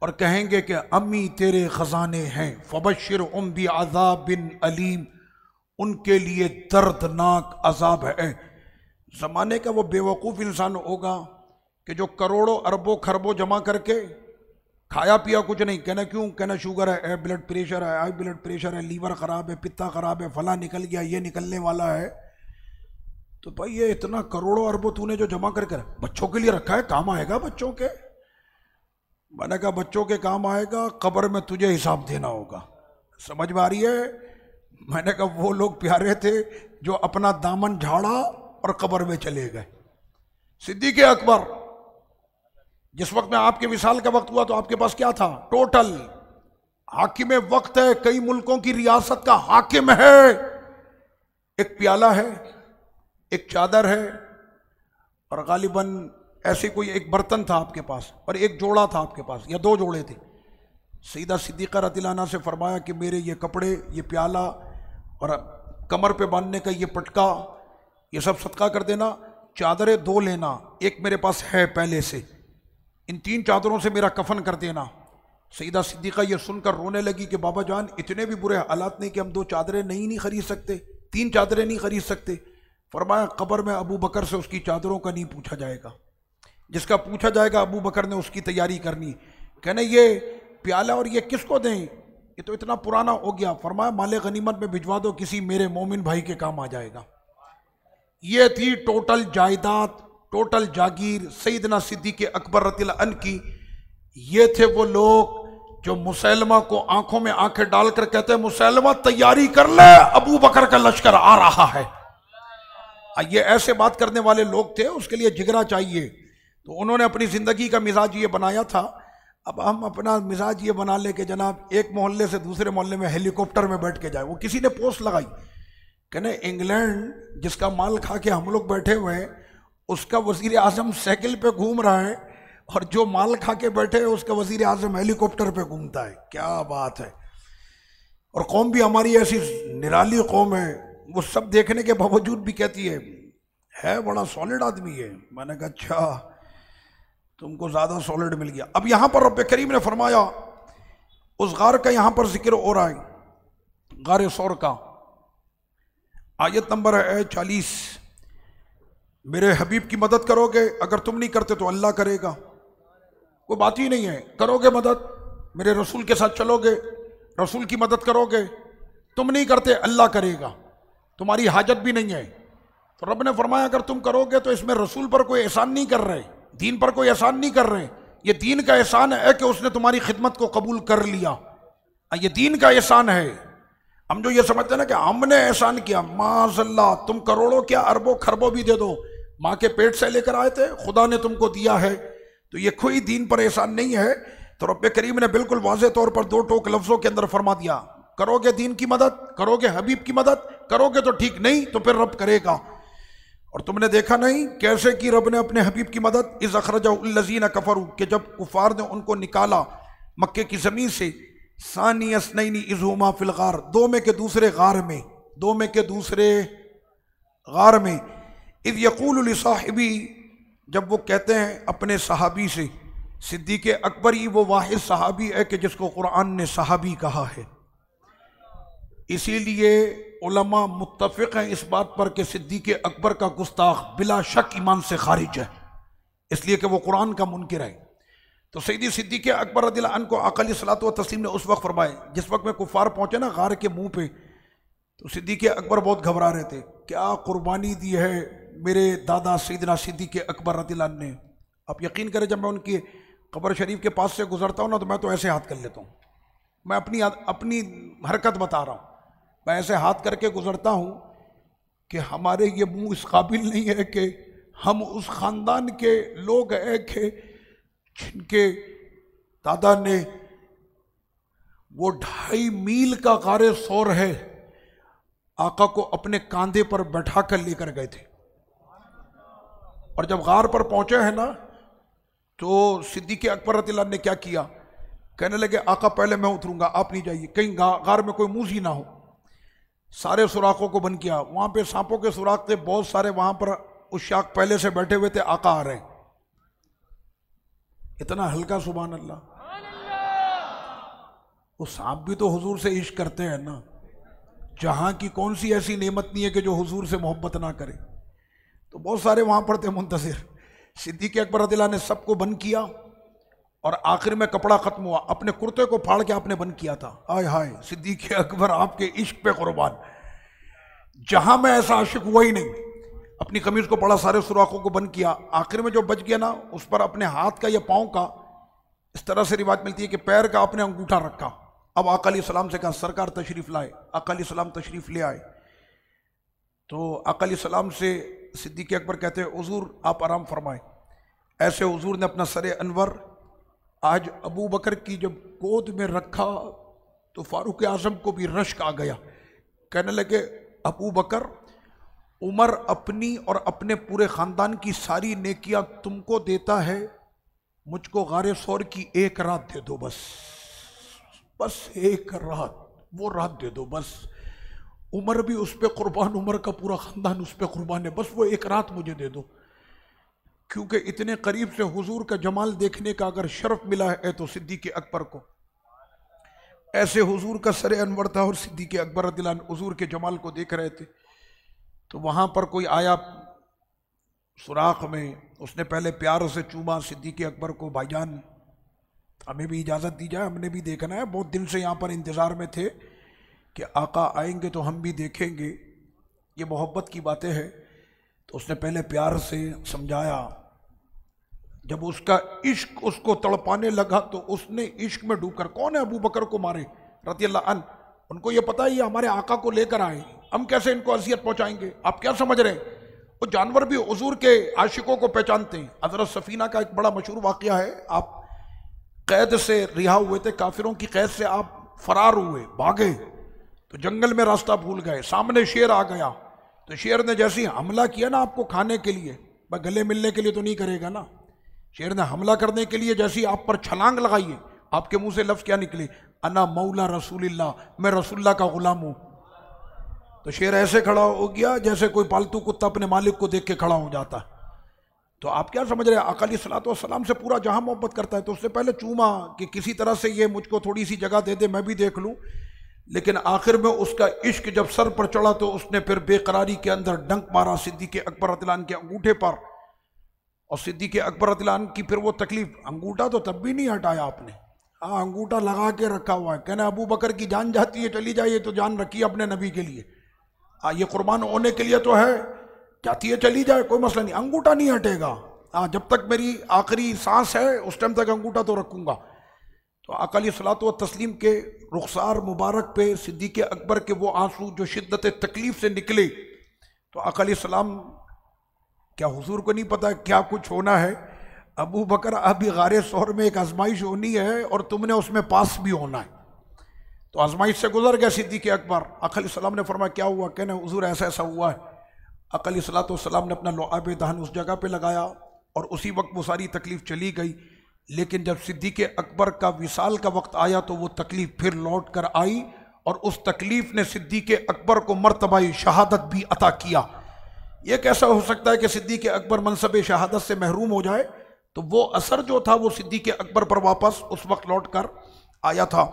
और कहेंगे कि अम्मी तेरे ख़जाने हैं, फबश्शिर बि अज़ाबिन अलीम, उनके लिए दर्दनाक अजाब है। ज़माने का वो बेवकूफ़ इंसान होगा कि जो करोड़ों अरबों खरबों जमा करके खाया पिया कुछ नहीं, कहना क्यों, कहना शुगर है, ब्लड प्रेशर है, हाई ब्लड प्रेशर है, लीवर ख़राब है, पित्ता ख़राब है, फला निकल गया, ये निकलने वाला है। तो भाई ये इतना करोड़ों अरबों तूने जो जमा करके बच्चों के लिए रखा है, काम आएगा बच्चों के? मैंने कहा बच्चों के काम आएगा, कब्र में तुझे हिसाब देना होगा। समझ में आ रही है? मैंने कहा वो लोग प्यारे थे जो अपना दामन झाड़ा और कब्र में चले गए। सिद्दीक़ अकबर, जिस वक्त में आपके विसाल का वक्त हुआ तो आपके पास क्या था? टोटल हाकिम वक्त है, कई मुल्कों की रियासत का हाकिम है। एक प्याला है, एक चादर है, और गालिबन ऐसे कोई एक बर्तन था आपके पास, और एक जोड़ा था आपके पास, या दो जोड़े थे। सईदा सिद्दीक़ा रज़ियल्लाहु अन्हा से फरमाया कि मेरे ये कपड़े, ये प्याला और कमर पे बांधने का ये पटका, ये सब सदका कर देना। चादरें दो लेना, एक मेरे पास है पहले से, इन तीन चादरों से मेरा कफन कर देना। सईदा सिद्दीक़ा ये सुनकर रोने लगी कि बाबा जान, इतने भी बुरे हालात नहीं कि हम दो चादरें नहीं खरीद सकते, तीन चादरें नहीं खरीद सकते। फरमाया कब्र में अबू बकर से उसकी चादरों का नहीं पूछा जाएगा, जिसका पूछा जाएगा अबू बकर ने उसकी तैयारी करनी। कहने ये प्याला और ये किसको दें, ये तो इतना पुराना हो गया। फरमाया माले गनीमत में भिजवा दो, किसी मेरे मोमिन भाई के काम आ जाएगा। ये थी टोटल जायदाद, टोटल जागीर सैयदना सिद्दीक़ अकबर रज़ियल्लाहु अन्हु की। ये थे वो लोग जो मुसैलमा को आंखों में आंखें डालकर कहते हैं मुसैलमा तैयारी कर ले, अबू बकर का लश्कर आ रहा है। ये ऐसे बात करने वाले लोग थे, उसके लिए जिगरा चाहिए। तो उन्होंने अपनी ज़िंदगी का मिजाज ये बनाया था। अब हम अपना मिजाज ये बना ले कि जनाब एक मोहल्ले से दूसरे मोहल्ले में हेलीकॉप्टर में बैठ के जाए। वो किसी ने पोस्ट लगाई, कहने इंग्लैंड जिसका माल खा के हम लोग बैठे हुए हैं, उसका वज़ीर आज़म साइकिल पे घूम रहा है, और जो माल खा के बैठे हैं उसका वज़ीर आज़म हेलीकॉप्टर पे घूमता है। क्या बात है। और कौम भी हमारी ऐसी निराली कौम है, वो सब देखने के बावजूद भी कहती है बड़ा सॉलिड आदमी है। मैंने कहा अच्छा, तुमको ज़्यादा सॉलिड मिल गया। अब यहाँ पर रब करीम ने फरमाया, उस गार का यहाँ पर जिक्र हो रहा है, गार सौर का। आयत नंबर है 40। मेरे हबीब की मदद करोगे, अगर तुम नहीं करते तो अल्लाह करेगा। कोई बात ही नहीं है, करोगे मदद, मेरे रसूल के साथ चलोगे, रसूल की मदद करोगे, तुम नहीं करते अल्लाह करेगा, तुम्हारी हाजत भी नहीं है। तो रब ने फरमाया अगर तुम करोगे तो इसमें रसूल पर कोई एहसान नहीं कर रहे, दीन पर कोई एहसान नहीं कर रहे। ये दीन का एहसान है कि उसने तुम्हारी खिदमत को कबूल कर लिया, ये दीन का एहसान है। हम जो ये समझते हैं ना कि हमने एहसान किया, माज़अल्लाह, तुम करोड़ों क्या अरबों खरबों भी दे दो, माँ के पेट से लेकर आए थे, खुदा ने तुमको दिया है, तो ये कोई दीन पर एहसान नहीं है। तो रब्बे करीम ने बिल्कुल वाज़ेह तौर पर दो टोक लफ्ज़ों के अंदर फरमा दिया, करोगे दीन की मदद, करोगे हबीब की मदद, करोगे तो ठीक, नहीं तो फिर रब करेगा। और तुमने देखा नहीं कैसे कि रब ने अपने हबीब की मदद, इज़ अखरजहुल्लज़ीना कफरू, कि जब कुफार ने उनको निकाला मक्के की ज़मीन से, सानी अस्नैनी इज़ हुमा फिल गार, दो में के दूसरे गार में, दो में के दूसरे गार में, इज़ यक़ूलु लिसाहिबी, जब वो कहते हैं अपने सहाबी से, सिद्दीक़ अकबर ही वो वाहिद सहाबी है कि जिसको कुरान ने सहाबी कहा है। इसीलिए उलमा मुत्तफ़िक़ हैं इस बात पर कि सिद्दीक़ अकबर का गुस्ताख बिला शक ईमान से खारिज है, इसलिए कि वो कुरान का मुनकिर है। तो सैयदी सिद्दीक़ अकबर रज़ियल्लाहु अन्हु को आका अलैहिस्सलातु व तस्लीम ने उस वक्त फरमाए, जिस वक्त में कुफ़ार पहुंचे ना गार के मुंह पे, तो सिद्दीक़ अकबर बहुत घबरा रहे थे, क्या कुर्बानी दी है मेरे दादा सैयदना सिद्दीक़ अकबर रज़ियल्लाहु अन्हु ने। आप यकीन करें, जब मैं उनकी कब्र शरीफ के पास से गुजरता हूँ ना, तो मैं तो ऐसे हाथ कर लेता हूँ, मैं अपनी हरकत बता रहा हूँ, मैं ऐसे हाथ करके गुजरता हूँ कि हमारे ये मुंह इस काबिल नहीं है कि हम उस ख़ानदान के लोग हैं कि जिनके दादा ने वो 2.5 मील का गारे सौर है आका को अपने कांधे पर बैठा कर लेकर गए थे। और जब गार पर पहुंचे हैं ना, तो सिद्दीक़ अकबर रज़ियल्लाहु अन्हु ने क्या किया, कहने लगे आका पहले मैं उतरूंगा, आप नहीं जाइए, कहीं गार में कोई मूजी ना हो। सारे सुराखों को बंद किया, वहां पे सांपों के सुराख थे बहुत सारे, वहां पर उस शाख पहले से बैठे हुए थे, आका आ रहे हैं। इतना हल्का, सुभान अल्लाह। वो सांप भी तो हुजूर से इश्क करते हैं ना, जहां की कौन सी ऐसी नेमत नहीं है कि जो हुजूर से मोहब्बत ना करे। तो बहुत सारे वहां पर थे मुंतज़िर। सिद्दीक़ अकबर रज़ियल्लाहु अन्हु ने सबको बंद किया और आखिर में कपड़ा खत्म हुआ, अपने कुर्ते को फाड़ के आपने बंद किया था। हाय हाय, सिद्दीक़ अकबर आपके इश्क पे कुर्बान, जहां में ऐसा आशिक हुआ ही नहीं। अपनी कमीज को पड़ा, सारे सुराखों को बंद किया, आखिर में जो बच गया ना, उस पर अपने हाथ का या पाँव का, इस तरह से रिवाज मिलती है कि पैर का अपने अंगूठा रखा। अब आका अलैहिस्सलाम से कहा सरकार तशरीफ लाए, आका अलैहिस्सलाम तशरीफ ले आए। तो आका अलैहिस्सलाम से सिद्दीक़ अकबर कहते हैं हुजूर आप आराम फरमाएं। ऐसे हुजूर ने अपना सरे अनवर आज अबू बकर की जब गोद में रखा तो फारूक आज़म को भी रश्क आ गया। कहने लगे अबू बकर, उमर अपनी और अपने पूरे ख़ानदान की सारी नेकियां तुमको देता है, मुझको गारे सौर की एक रात दे दो, बस एक रात, वो रात दे दो बस। उमर भी उस पर कुर्बान, उमर का पूरा ख़ानदान उस पर कुर्बान है, बस वो एक रात मुझे दे दो। क्योंकि इतने करीब से हुजूर का जमाल देखने का अगर शर्फ मिला है तो सिद्दीक़ अकबर को। ऐसे हुजूर का सरे अनवर था और सिद्दीक़ अकबर रज़ियल्लाहु अन्हु हुजूर के जमाल को देख रहे थे। तो वहाँ पर कोई आया सुराख में, उसने पहले प्यार से चूमा सिद्दीक़ अकबर को, भाईजान हमें भी इजाज़त दी जाए, हमने भी देखना है, बहुत दिन से यहाँ पर इंतज़ार में थे कि आका आएंगे तो हम भी देखेंगे, ये मोहब्बत की बातें हैं। तो उसने पहले प्यार से समझाया, जब उसका इश्क उसको तड़पाने लगा तो उसने इश्क में डूबकर, कौन है अबू बकर को मारे रज़ियल्लाहु अन्हु, उनको ये पता है ये हमारे आका को लेकर आए, हम कैसे इनको अज़ियत पहुंचाएंगे, आप क्या समझ रहे हैं। वो जानवर भी हुजूर के आशिकों को पहचानते हैं। हज़रत सफ़ीना का एक बड़ा मशहूर वाक़या है, आप कैद से रिहा हुए थे, काफिरों की कैद से आप फरार हुए, भागे, तो जंगल में रास्ता भूल गए, सामने शेर आ गया, तो शेर ने जैसे ही हमला किया ना आपको खाने के लिए, भाई गले मिलने के लिए तो नहीं करेगा ना, शेर ने हमला करने के लिए जैसे ही आप पर छलांग लगाई है, आपके मुंह से लफ्ज़ क्या निकले, अना मौला रसूलिल्लाह, मैं रसूलुल्लाह का गुलाम हूँ। तो शेर ऐसे खड़ा हो गया जैसे कोई पालतू कुत्ता अपने मालिक को देख के खड़ा हो जाता। तो आप क्या समझ रहे हैं, आका अलैहिस्सलातु वस्सलाम से पूरा जहां मोहब्बत करता है, तो उससे पहले चूमा कि किसी तरह से ये मुझको थोड़ी सी जगह दे दे, मैं भी देख लूं। लेकिन आखिर में उसका इश्क जब सर पर चढ़ा तो उसने फिर बेकरारी के अंदर डंक मारा सिद्दीक़ अकबर रज़ियल्लाहु अन्हु के अंगूठे पर, और सिद्दीक़ अकबर रज़ियल्लाहु अन्हु की फिर वो तकलीफ, अंगूठा तो तब भी नहीं हटाया आपने, हाँ अंगूठा लगा के रखा हुआ है, कहना अबू बकर की जान जाती है चली जाइए, तो जान रखी अपने नबी के लिए, हाँ ये कुर्बान होने के लिए तो है, जाती है चली जाए कोई मसला नहीं, अंगूठा नहीं हटेगा, हाँ जब तक मेरी आखिरी सांस है उस टाइम तक अंगूठा तो रखूंगा। तो आका अलैहिस्सलातु व तस्लीम के रुखसार मुबारक पे सिद्दीक़ अकबर के वो आंसू जो शिद्दत तकलीफ से निकले, तो आका अलैहिस्सलाम, क्या हुजूर को नहीं पता क्या कुछ होना है, अबू बकर अभी गारे सौर में एक आजमाइश होनी है और तुमने उसमें पास भी होना है। तो आजमाइश से गुजर गया सिद्दीक़ अकबर। आका अलैहिस्सलाम ने फरमाया क्या हुआ, कहना हुजूर ऐसा ऐसा हुआ है। आका अलैहिस्सलाम ने अपना लुआब दहन उस जगह पे लगाया और उसी वक्त वो सारी तकलीफ चली गई। लेकिन जब सिद्दीक़ अकबर का विसाल का वक्त आया तो वो तकलीफ फिर लौट कर आई और उस तकलीफ ने सिद्दीक़ अकबर को मर्तबा शहादत भी अता किया। ये कैसा हो सकता है कि सिद्दीक़ अकबर मनसब शहादत से महरूम हो जाए, तो वो असर जो था वो सिद्दीक़ अकबर पर वापस उस वक्त लौट कर आया था।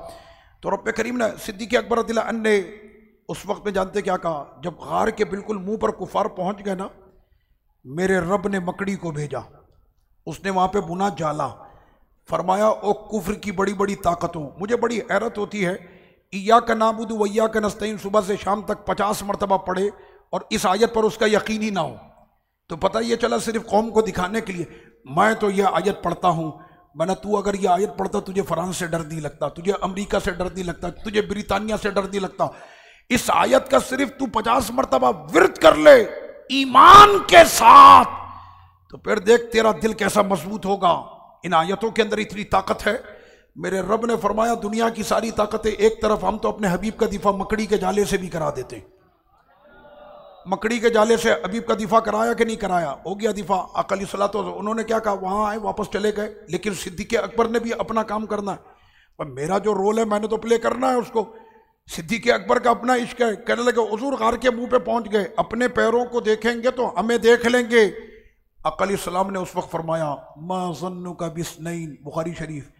तो रब्बे करीम ने सिद्दीक़ अकबर रज़ियल्लाहु अन्हु ने उस वक्त में जानते क्या कहा, जब गार के बिल्कुल मुंह पर कुफार पहुंच गए ना, मेरे रब ने मकड़ी को भेजा, उसने वहां पे बुना जाला, फरमाया ओ कुफ्र की बड़ी बड़ी ताकतों, मुझे बड़ी हैरत होती है, इय्याका नाबुदु व इय्याका नस्तईन सुबह से शाम तक 50 मरतबा पढ़े और इस आयत पर उसका यकीन ही ना हो, तो पता ये चला सिर्फ कौम को दिखाने के लिए। मैं तो यह आयत पढ़ता हूँ, मैंने तू अगर ये आयत पढ़ता तुझे फ्रांस से डर नहीं लगता, तुझे अमेरिका से डर नहीं लगता, तुझे ब्रिटानिया से डर नहीं लगता, इस आयत का सिर्फ तू 50 मरतबा विर्द कर ले ईमान के साथ, तो फिर देख तेरा दिल कैसा मजबूत होगा। इन आयतों के अंदर इतनी ताकत है। मेरे रब ने फरमाया दुनिया की सारी ताकतें एक तरफ, हम तो अपने हबीब का दिफा मकड़ी के जाले से भी करा देते। मकड़ी के जाले से हबीब का दिफा कराया कि नहीं कराया, हो गया दिफा। आका अलैहिस्सलातु उन्होंने क्या कहा, वहां आए वापस चले गए, लेकिन सिद्दीक़ अकबर ने भी अपना काम करना है, पर मेरा जो रोल है मैंने तो प्ले करना है उसको। सिद्दीक़ अकबर का अपना इश्क है, कहने लगे हुजूर गार के मुंह पे पहुंच गए, अपने पैरों को देखेंगे तो हमें देख लेंगे। आका अलैहिस्सलाम ने उस वक्त फरमाया मा ज़न्नुका बिस्नैन, बुखारी शरीफ,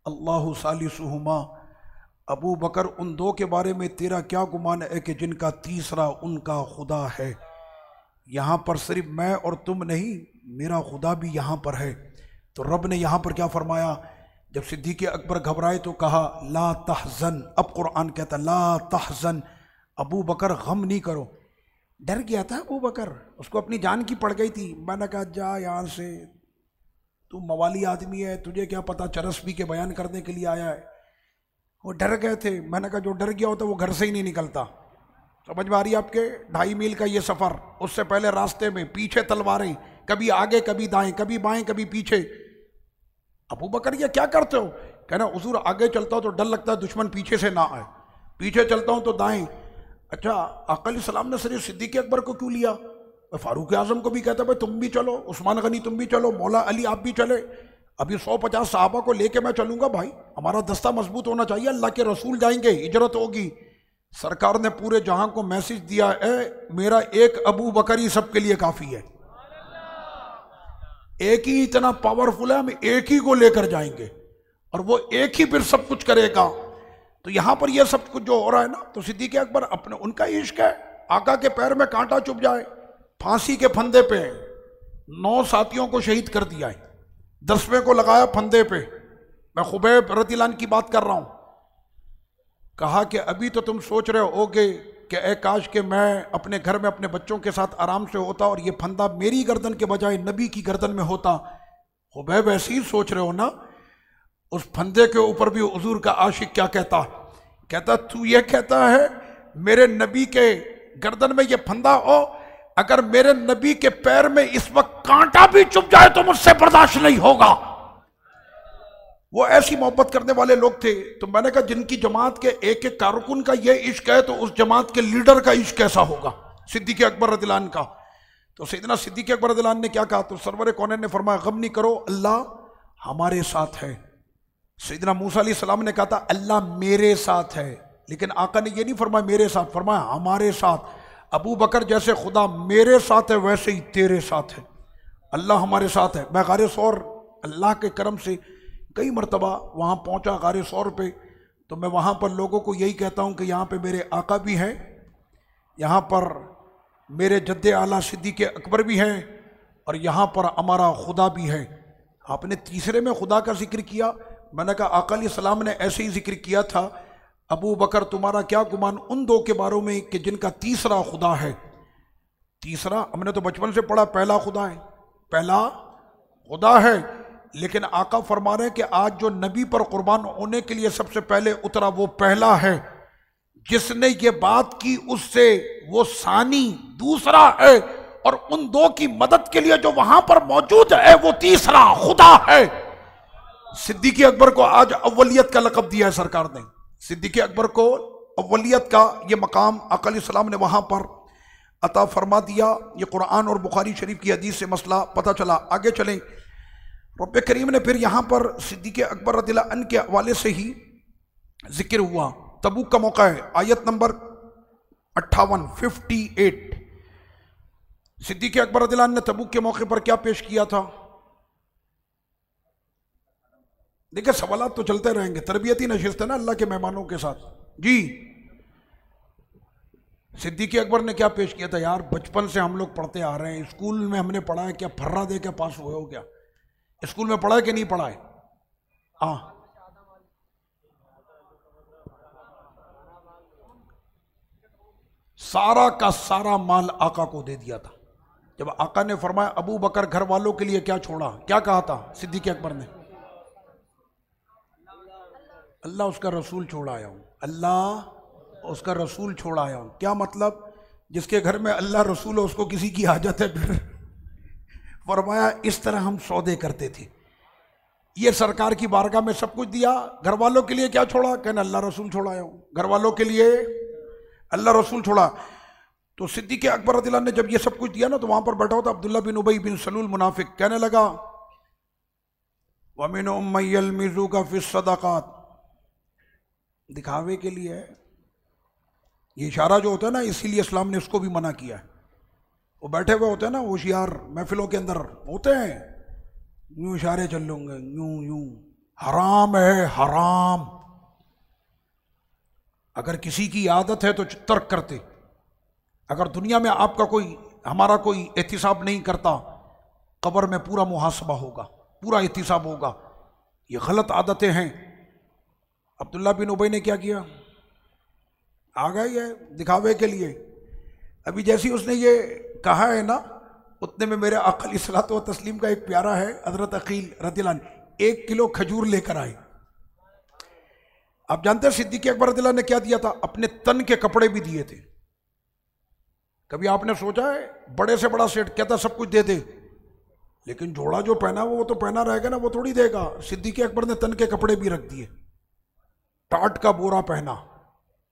अल्लाहु सालिसुहुमा, अबू बकर उन दो के बारे में तेरा क्या गुमान है कि जिनका तीसरा उनका खुदा है। यहाँ पर सिर्फ मैं और तुम नहीं, मेरा खुदा भी यहाँ पर है। तो रब ने यहाँ पर क्या फरमाया, जब सिद्दीक़ अकबर घबराए तो कहा ला तहज़न, अब कुरान कहता ला तहज़न, अबू बकर गम नहीं करो। डर गया था अबू बकर, उसको अपनी जान की पड़ गई थी। मैंने कहा जा यहाँ से, तू मवाली आदमी है, तुझे क्या पता चरस पी के बयान करने के लिए आया है। वो डर गए थे। मैंने कहा जो डर गया होता वो घर से ही नहीं निकलता। समझ में आ रही है आपके 2.5 मील का ये सफ़र, उससे पहले रास्ते में पीछे तलवारें, कभी आगे कभी दाएं, कभी बाएं कभी पीछे। अबू बकर ये क्या करते हो, कहना हुजूर आगे चलता हूँ तो डर लगता है दुश्मन पीछे से ना आए, पीछे चलता हूँ तो दाएं। अच्छा आका अलैहिस्सलाम ने सिर्फ सिद्दीक़ अकबर को क्यों लिया, फारूक आजम को भी कहता भाई तुम भी चलो, उस्मान गनी तुम भी चलो, मौला अली आप भी चले, अभी 150 सहाबा को लेके मैं चलूंगा। भाई हमारा दस्ता मजबूत होना चाहिए, अल्लाह के रसूल जाएंगे, हिजरत होगी। सरकार ने पूरे जहां को मैसेज दिया है मेरा एक अबू बकर ही सबके लिए काफी है, एक ही इतना पावरफुल है, हम एक ही को लेकर जाएंगे और वो एक ही फिर सब कुछ करेगा। तो यहां पर ये सब कुछ जो हो रहा है ना, तो सिद्दीक़ अकबर अपने उनका इश्क है, आका के पैर में कांटा चुभ जाए, फांसी के फंदे पे 9 साथियों को शहीद कर दिया है, 10वें को लगाया फंदे पे। मैं खुबैब रज़ियल्लाहु अन्हु की बात कर रहा हूं। कहा कि अभी तो तुम सोच रहे होगे कि ए काश के मैं अपने घर में अपने बच्चों के साथ आराम से होता और ये फंदा मेरी गर्दन के बजाय नबी की गर्दन में होता। खुबैब ऐसे ही सोच रहे हो ना। उस फंदे के ऊपर भी हुजूर का आशिक क्या कहता, कहता तू ये कहता है मेरे नबी के गर्दन में ये फंदा हो, अगर मेरे नबी के पैर में इस वक्त कांटा भी चुभ जाए तो मुझसे बर्दाश्त नहीं होगा। वो ऐसी मोहब्बत करने वाले लोग थे। तो मैंने कहा जिनकी जमात के एक एक कारकुन का ये इश्क है तो उस जमात के लीडर का इश्क कैसा होगा, सिद्दीक़ अकबर रज़ियल्लाहु अन्हु का। तो सैयदना सिद्दीक़ अकबर रज़ियल्लाहु अन्हु ने क्या कहा, तो सरवर कौनैन ने फरमाया गम नहीं करो, अल्लाह हमारे साथ है। सैयदना मूसा अलैहिस्सलाम ने कहा था अल्लाह मेरे साथ है, लेकिन आका ने ये नहीं फरमाया मेरे साथ, फरमाया हमारे साथ। अबू बकर जैसे खुदा मेरे साथ है वैसे ही तेरे साथ है, अल्लाह हमारे साथ है। मैं गारे सौर अल्लाह के करम से कई मरतबा वहाँ पहुँचा, गारे सौर पे तो मैं वहाँ पर लोगों को यही कहता हूँ कि यहाँ पे मेरे आका भी हैं, यहाँ पर मेरे जद्दे आला सिद्दीक़ अकबर भी हैं, और यहाँ पर हमारा खुदा भी है। आपने तीसरे में खुदा का जिक्र किया, मैंने कहा आका अलैहिस्सलाम ने ऐसे ही जिक्र किया था, अबू बकर तुम्हारा क्या गुमान उन दो के बारे में कि जिनका तीसरा खुदा है। तीसरा हमने तो बचपन से पढ़ा, पहला खुदा है, पहला खुदा है, लेकिन आका फरमा रहे हैं कि आज जो नबी पर कुर्बान होने के लिए सबसे पहले उतरा वो पहला है, जिसने ये बात की उससे वो सानी दूसरा है, और उन दो की मदद के लिए जो वहां पर मौजूद है वो तीसरा खुदा है। सिद्दीक़ अकबर को आज अव्वलियत का लक़ब दिया है सरकार ने, सिद्दीक़ अकबर को अव्वलियत का ये मकाम आका अलैहिस्सलाम ने वहां पर अता फरमा दिया। ये कुरान और बुखारी शरीफ की हदीस से मसला पता चला। आगे चलें, रब्बे करीम ने फिर यहाँ पर सिद्दीक़ अकबर रज़ियल्लाहु अन्हु के हवाले से ही जिक्र हुआ। तबूक का मौका है, आयत नंबर 58 सिद्दीक़ अकबर रज़ियल्लाहु अन्हु ने तबूक के मौके पर क्या पेश किया था। देखिए सवालात तो चलते रहेंगे, तरबियती नशिस्त है ना अल्लाह के मेहमानों के साथ। जी सिद्दीक़ अकबर ने क्या पेश किया था यार, बचपन से हम लोग पढ़ते आ रहे हैं, स्कूल में हमने पढ़ा है, क्या फर्रा दे के पास हुए हो क्या, स्कूल में पढ़ा है कि नहीं पढ़ा है। हाँ सारा का सारा माल आका को दे दिया था। जब आका ने फरमाया अबू बकर घर वालों के लिए क्या छोड़ा, क्या कहा था सिद्दीक़ अकबर ने, अल्लाह उसका रसूल छोड़ आया हूं, अल्लाह उसका रसूल छोड़ आया हूं। क्या मतलब, जिसके घर में अल्लाह रसूल है उसको किसी की हाजत है। फिर फरमाया इस तरह हम सौदे करते थे, ये सरकार की बारगाह में सब कुछ दिया, घर वालों के लिए क्या छोड़ा, कहना अल्लाह रसूल छोड़ आया हूं, घर वालों के लिए अल्लाह रसूल छोड़ा। तो सिद्दीक़ अकबर रज़ियल्लाहु अन्हु ने जब ये सब कुछ दिया ना, तो वहां पर बैठा होता अब्दुल्ला बिन उबई बिन सलूल मुनाफिक, कहने लगा वमिनहुम मन यल्मिज़ुका फिस सदक़ात, दिखावे के लिए है ये इशारा जो होता है ना, इसीलिए इस्लाम ने उसको भी मना किया है। वो बैठे हुए होते हैं ना होशियार महफिलों के अंदर होते हैं, यूं इशारे चल लूंगे, यूं यूं, हराम है हराम। अगर किसी की आदत है तो तर्क करते, अगर दुनिया में आपका कोई हमारा कोई एहतिसाब नहीं करता, कब्र में पूरा मुहासबा होगा, पूरा एहतिसाब होगा। ये गलत आदतें हैं। अब्दुल्ला बिन उबई ने क्या किया, आ गए ये दिखावे के लिए। अभी जैसी उसने ये कहा है ना, उतने में मेरे आका अलैहिस्सलातु व तस्लीम का एक प्यारा है हजरत अकील रज़ियल्लाहु अन्हु 1 किलो खजूर लेकर आए। आप जानते हैं सिद्दीक़ अकबर रज़ियल्लाहु अन्हु ने क्या दिया था, अपने तन के कपड़े भी दिए थे। कभी आपने सोचा है बड़े से बड़ा सेठ कहता सब कुछ दे दे, लेकिन जोड़ा जो पहना वो तो पहना रहेगा ना, वो थोड़ी देगा। सिद्दीक़ अकबर ने तन के कपड़े भी रख दिए, टाट का बोरा पहना,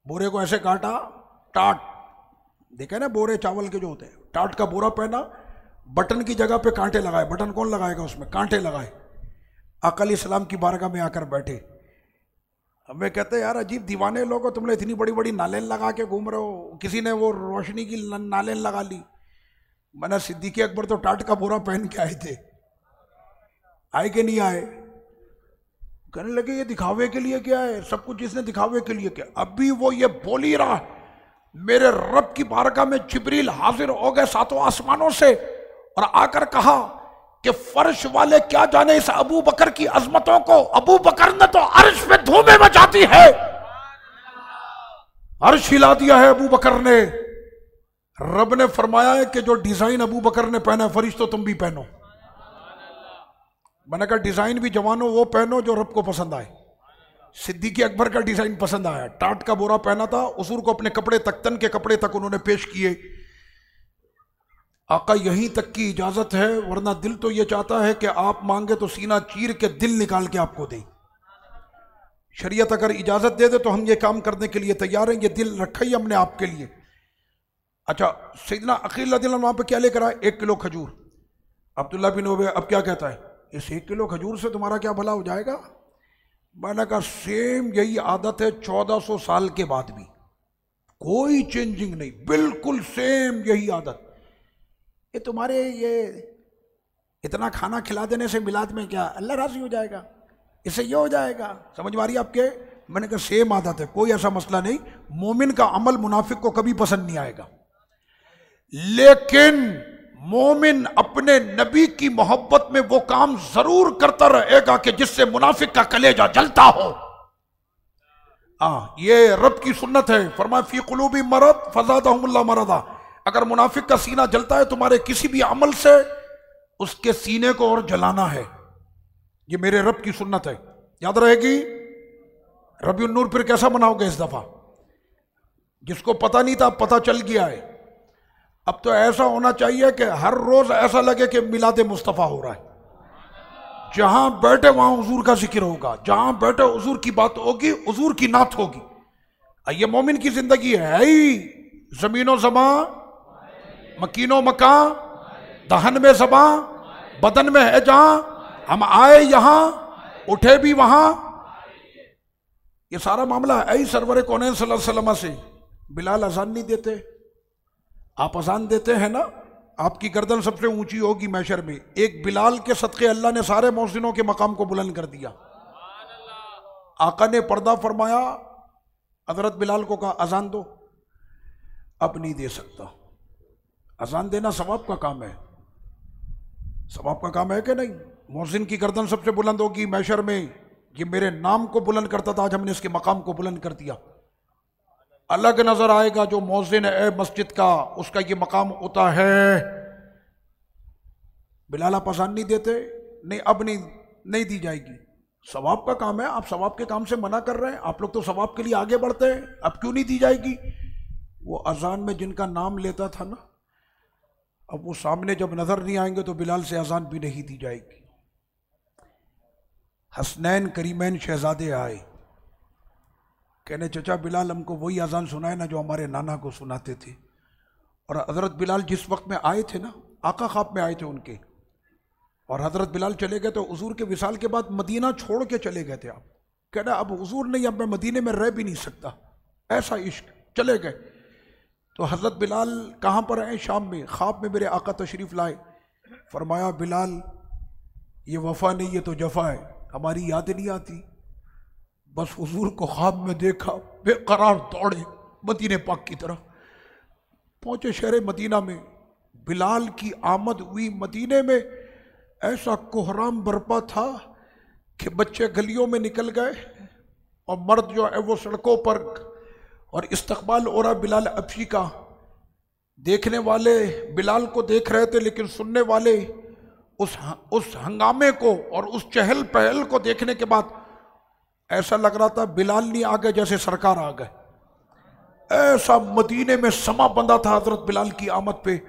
बोरे को ऐसे काटा, टाट देखा ना बोरे चावल के जो होते हैं, टाट का बोरा पहना, बटन की जगह पे कांटे लगाए, बटन कौन लगाएगा उसमें, कांटे लगाए। आका अलैहिस्सलाम की बारगाह में आकर बैठे। हमें कहते हैं यार अजीब दीवाने लोग हो, तुमने इतनी बड़ी बड़ी नालें लगा के घूम रहे हो, किसी ने वो रोशनी की नालें लगा ली। मैंने सिद्दीक़ अकबर तो टाट का बोरा पहन के आए थे, आए कि नहीं आए। कहने लगे ये दिखावे के लिए क्या है, सब कुछ इसने दिखावे के लिए क्या। अभी वो ये बोल ही रहा, मेरे रब की बारगाह में जिब्रील हाजिर हो गए 7 आसमानों से, और आकर कहा कि फर्श वाले क्या जाने इस अबू बकर की अजमतों को, अबू बकर ने तो अर्श पे धूमें मचाती है, अर्श हिला दिया है अबू बकर ने। रब ने फरमाया है कि जो डिजाइन अबू बकर ने पहना, फरिश्तों तुम भी पहनो। मैंने कहा डिजाइन भी जवानों वो पहनो जो रब को पसंद आए। सिद्दीक़ अकबर का डिजाइन पसंद आया, टाट का बोरा पहना था, हुजूर को अपने कपड़े तक, तन के कपड़े तक उन्होंने पेश किए। आका यहीं तक की इजाजत है, वरना दिल तो ये चाहता है कि आप मांगे तो सीना चीर के दिल निकाल के आपको दें। शरीयत अगर इजाजत दे दे तो हम ये काम करने के लिए तैयार हैं, ये दिल रखा ही हमने आपके लिए। अच्छा सैयदना अकील रज़ियल्लाहु अन्हु वहां पे क्या लेकर आए, 1 किलो खजूर। अब्दुल्ला बिन उबई अब क्या कहता है, इस 1 किलो खजूर से तुम्हारा क्या भला हो जाएगा। मैंने कहा सेम यही आदत है 1400 साल के बाद भी, कोई चेंजिंग नहीं, बिल्कुल सेम यही आदत। ये तुम्हारे ये इतना खाना खिला देने से मिलाद में क्या अल्लाह राजी हो जाएगा, इससे ये हो जाएगा, समझ में आ रही है आपके। मैंने कहा सेम आदत है, कोई ऐसा मसला नहीं। मोमिन का अमल मुनाफिक को कभी पसंद नहीं आएगा, लेकिन मोमिन अपने नबी की मोहब्बत में वो काम जरूर करता रहेगा कि जिससे मुनाफिक का कलेजा जलता हो। ये रब की सुन्नत है। फरमाया फी कुलूबी मरद फज़ादहुमुल्लाह मरदा। अगर मुनाफिक का सीना जलता है तुम्हारे किसी भी अमल से, उसके सीने को और जलाना है। ये मेरे रब की सुन्नत है, याद रहेगी। रबीउन नूर फिर कैसा मनाओगे इस दफा? जिसको पता नहीं था पता चल गया है। अब तो ऐसा होना चाहिए कि हर रोज ऐसा लगे कि मिलादे मुस्तफ़ा हो रहा है। जहां बैठे वहां हुजूर का जिक्र होगा, जहां बैठे हुजूर की बात होगी, हुजूर की नात होगी। ये मोमिन की जिंदगी है ही। जमीनो ज़बां, मकीनो मकां, दहन में ज़बां, बदन में है जहां, हम आए यहां, उठे भी वहां। ये सारा मामला है सरवर कौनैन सल्लल्लाहु अलैहि वसल्लम से। बिलाल अजान नहीं देते, आप अजान देते हैं ना, आपकी गर्दन सबसे ऊंची होगी मैशर में। एक बिलाल के सदक़े अल्लाह ने सारे मौज़िनों के मकाम को बुलंद कर दिया। आका ने पर्दा फरमाया, हज़रत बिलाल को कहा अजान दो। अब नहीं दे सकता। अजान देना सवाब का काम है, सवाब का काम है कि नहीं? मौज़िन की गर्दन सबसे बुलंद होगी मैशर में। ये मेरे नाम को बुलंद करता था, आज हमने इसके मकाम को बुलंद कर दिया। अलग नजर आएगा जो मौज़िन है मस्जिद का, उसका ये मकाम होता है। बिलाल आप अज़ान नहीं देते? नहीं, अब नहीं दी जाएगी। सवाब का काम है, आप सवाब के काम से मना कर रहे हैं। आप लोग तो सवाब के लिए आगे बढ़ते हैं, अब क्यों नहीं दी जाएगी? वो अजान में जिनका नाम लेता था ना, अब वो सामने जब नजर नहीं आएंगे तो बिलाल से अजान भी नहीं दी जाएगी। हसनैन करीमैन शहजादे आए, कहने चचा बिलाल हमको वही अजान सुनाए ना जो हमारे नाना को सुनाते थे। और हज़रत बिलाल जिस वक्त में आए थे ना, आका ख्वाब में आए थे उनके, और हज़रत बिलाल चले गए तो हुजूर के विसाल के बाद मदीना छोड़ के चले गए थे। आप कहना अब हुजूर नहीं, अब मैं मदीने में रह भी नहीं सकता, ऐसा इश्क, चले गए। तो हज़रत बिलाल कहाँ पर आए? शाम में। ख्वाब में मेरे आका तशरीफ़ लाए, फरमाया बिलाल ये वफ़ा नहीं, ये तो जफ़ा है, हमारी याद नहीं आती। बस हुजूर को ख्वाब में देखा, बेकरार दौड़े मदीने पाक की तरफ। पहुंचे शहर मदीना में, बिलाल की आमद हुई मदीने में। ऐसा कोहराम बरपा था कि बच्चे गलियों में निकल गए और मर्द जो है वो सड़कों पर, और इस्तकबाल हो रहा बिलाल अफशी का। देखने वाले बिलाल को देख रहे थे, लेकिन सुनने वाले उस हंगामे को और उस चहल पहल को देखने के बाद ऐसा लग रहा था बिलाल नहीं आ गए, जैसे सरकार आ गए। ऐसा मदीने में समा बंधा था हजरत बिलाल की आमद पे।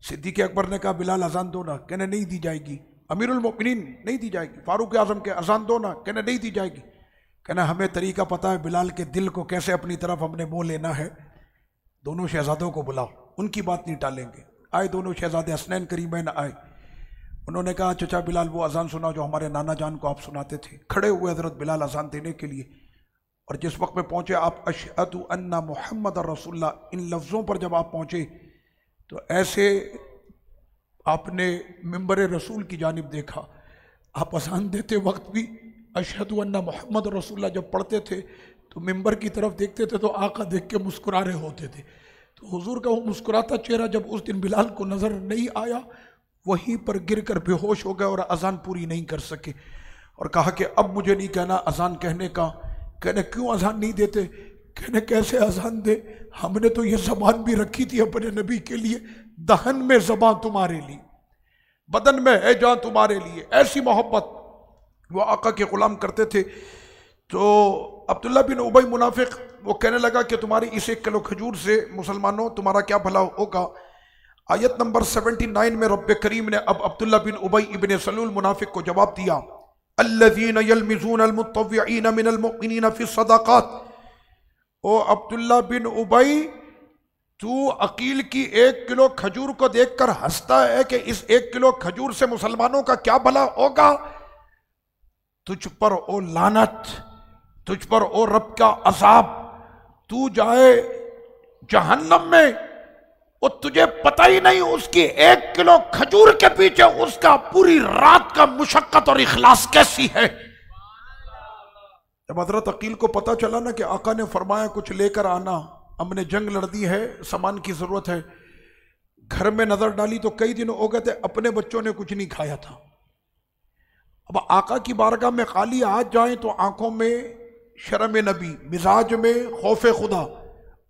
सिद्दीक़ अकबर ने कहा बिलाल अजान दो ना, कहने नहीं दी जाएगी। अमीरुल मोमिनीन नहीं दी जाएगी। फारूक आजम के अजान दो ना, कहने नहीं दी जाएगी। कहना हमें तरीका पता है बिलाल के दिल को कैसे अपनी तरफ हमने मोह लेना है। दोनों शहजादों को बुलाओ, उनकी बात नहीं टालेंगे। आए दोनों शहजादे हसनैन करीमैन आए। उन्होंने कहा चचा बिलाल वो अजान सुना जो हमारे नाना जान को आप सुनाते थे। खड़े हुए हजरत बिलाल अजान देने के लिए, और जिस वक्त में पहुंचे आप अशहदु अन्ना मुहम्मद रसूलुल्लाह, इन लफ्ज़ों पर जब आप पहुंचे तो ऐसे आपने मिंबर रसूल की जानिब देखा। आप अजान देते वक्त भी अशहदु अन्ना मुहम्मद रसूलुल्लाह जब पढ़ते थे तो मिंबर की तरफ देखते थे तो आका देख के मुस्कुरा रहे होते थे। तो हुजूर का वो मुस्कुराता चेहरा जब उस दिन बिलाल को नजर नहीं आया, वहीं पर गिरकर बेहोश हो गए और अजान पूरी नहीं कर सके। और कहा कि अब मुझे नहीं कहना अजान कहने का। कहने क्यों अजान नहीं देते? कहने कैसे अजान दे, हमने तो ये ज़बान भी रखी थी अपने नबी के लिए, दहन में ज़बान तुम्हारे लिए, बदन में है जान तुम्हारे लिए। ऐसी मोहब्बत वो आका के गुलाम करते थे। तो अब्दुल्ला बिन उबई मुनाफिक वो कहने लगा कि तुम्हारी इस 1 किलो खजूर से मुसलमानों तुम्हारा क्या भला होगा। आयत नंबर 79 में रब्बे करीम ने अब अब्दुल्ला बिन उबई इब्न सलूल मुनाफिक को जवाब दिया, अल्लज़ीना यल्मिज़ून अल-मुत्तव्विईन मिनल मुमिनीन फ़ी सदाक़ात। ओ अब्दुल्ला बिन उबई, तू अकील की 1 किलो खजूर को देखकर हंसता है कि इस 1 किलो खजूर से मुसलमानों का क्या भला होगा। तुझ पर ओ लानत, तुझ पर ओ रब का अज़ाब, तू जाए जहन्नम में। और तुझे पता ही नहीं उसकी 1 किलो खजूर के पीछे उसका पूरी रात का मुशक्कत और इखलास कैसी है। जब हजरत अकील को पता चला ना कि आका ने फरमाया कुछ लेकर आना, हमने जंग लड़ दी है, सामान की जरूरत है, घर में नजर डाली तो कई दिन हो गए थे अपने बच्चों ने कुछ नहीं खाया था। अब आका की बारगाह में खाली आज जाएं तो आंखों में शर्म नबी, मिजाज में खौफ खुदा,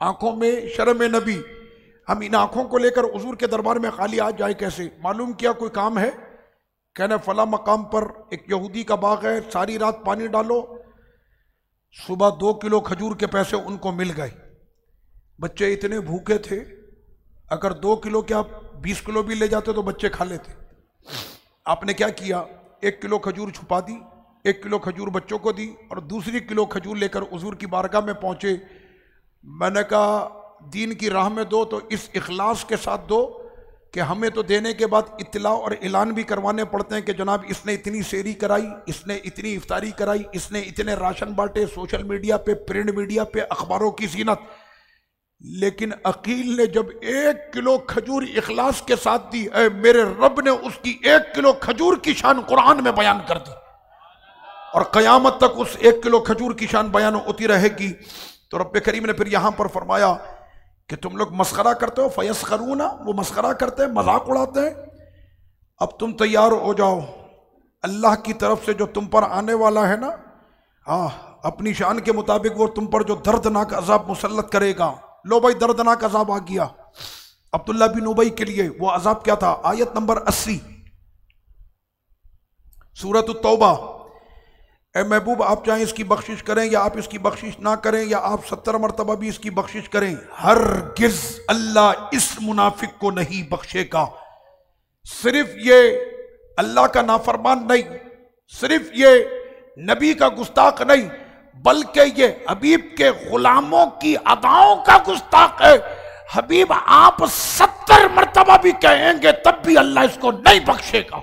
आंखों में शर्म नबी, हम इन आंखों को लेकर हुजूर के दरबार में खाली आज जाए कैसे? मालूम किया कोई काम है, कहना फला मकाम पर एक यहूदी का बाग है, सारी रात पानी डालो, सुबह 2 किलो खजूर के पैसे उनको मिल गए। बच्चे इतने भूखे थे, अगर 2 किलो क्या 20 किलो भी ले जाते तो बच्चे खा लेते। आपने क्या किया, 1 किलो खजूर छुपा दी, 1 किलो खजूर बच्चों को दी और दूसरी किलो खजूर लेकर हुजूर की बारगाह में पहुंचे। मैंने कहा दीन की राह में दो तो इस इखलास के साथ दो कि हमें तो देने के बाद इत्तला और ऐलान भी करवाने पड़ते हैं कि जनाब इसने इतनी सेरी कराई, इसने इतनी इफ्तारी कराई, इसने इतने राशन बांटे, सोशल मीडिया पे, प्रिंट मीडिया पे, अखबारों की जीनत। लेकिन अकील ने जब 1 किलो खजूर इखलास के साथ दी, मेरे रब ने उसकी 1 किलो खजूर की शान कुरान में बयान कर दी और कयामत तक उस 1 किलो खजूर की शान बयान होती रहेगी। तो रब करीम ने फिर यहां पर फरमाया कि तुम लोग मस्खरा करते हो, फयस्खरूना, वो मस्खरा करते हैं, मजाक उड़ाते हैं। अब तुम तैयार हो जाओ, अल्लाह की तरफ से जो तुम पर आने वाला है ना, हाँ, अपनी शान के मुताबिक वो तुम पर जो दर्दनाक अजाब मुसल्लत करेगा। लो भाई, दर्दनाक अजाब आ गया अब्दुल्ला बिन उबई के लिए। वो अजाब क्या था? आयत नंबर 80 सूरत तौबा। ए महबूब, आप चाहे इसकी बख्शिश करें या आप इसकी बख्शिश ना करें या आप 70 मरतबा भी इसकी बख्शिश करें, हरगिज़ अल्लाह इस मुनाफिक को नहीं बख्शेगा। सिर्फ ये अल्लाह का नाफरमान नहीं, सिर्फ ये नबी का गुस्ताख नहीं, बल्कि ये हबीब के गुलामों की अदाओं का गुस्ताख है। हबीब आप 70 मरतबा भी कहेंगे तब भी अल्लाह इसको नहीं बख्शेगा।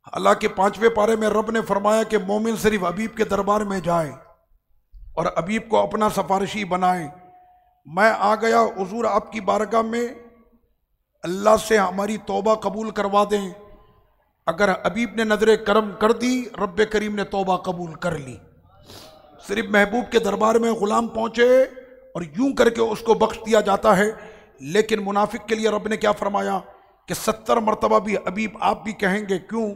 हालांकि 5वें पारे में रब ने फरमाया कि मोमिन सिर्फ हबीब के दरबार में जाए और हबीब को अपना सफारिशी बनाए। मैं आ गया हुजूर आपकी बारगाह में, अल्लाह से हमारी तौबा कबूल करवा दें। अगर हबीब ने नजर करम कर दी, रब करीम ने तौबा कबूल कर ली। सिर्फ महबूब के दरबार में गुलाम पहुंचे और यूं करके उसको बख्श दिया जाता है। लेकिन मुनाफिक के लिए रब ने क्या फरमाया कि 70 मरतबा भी हबीब आप भी कहेंगे। क्यों?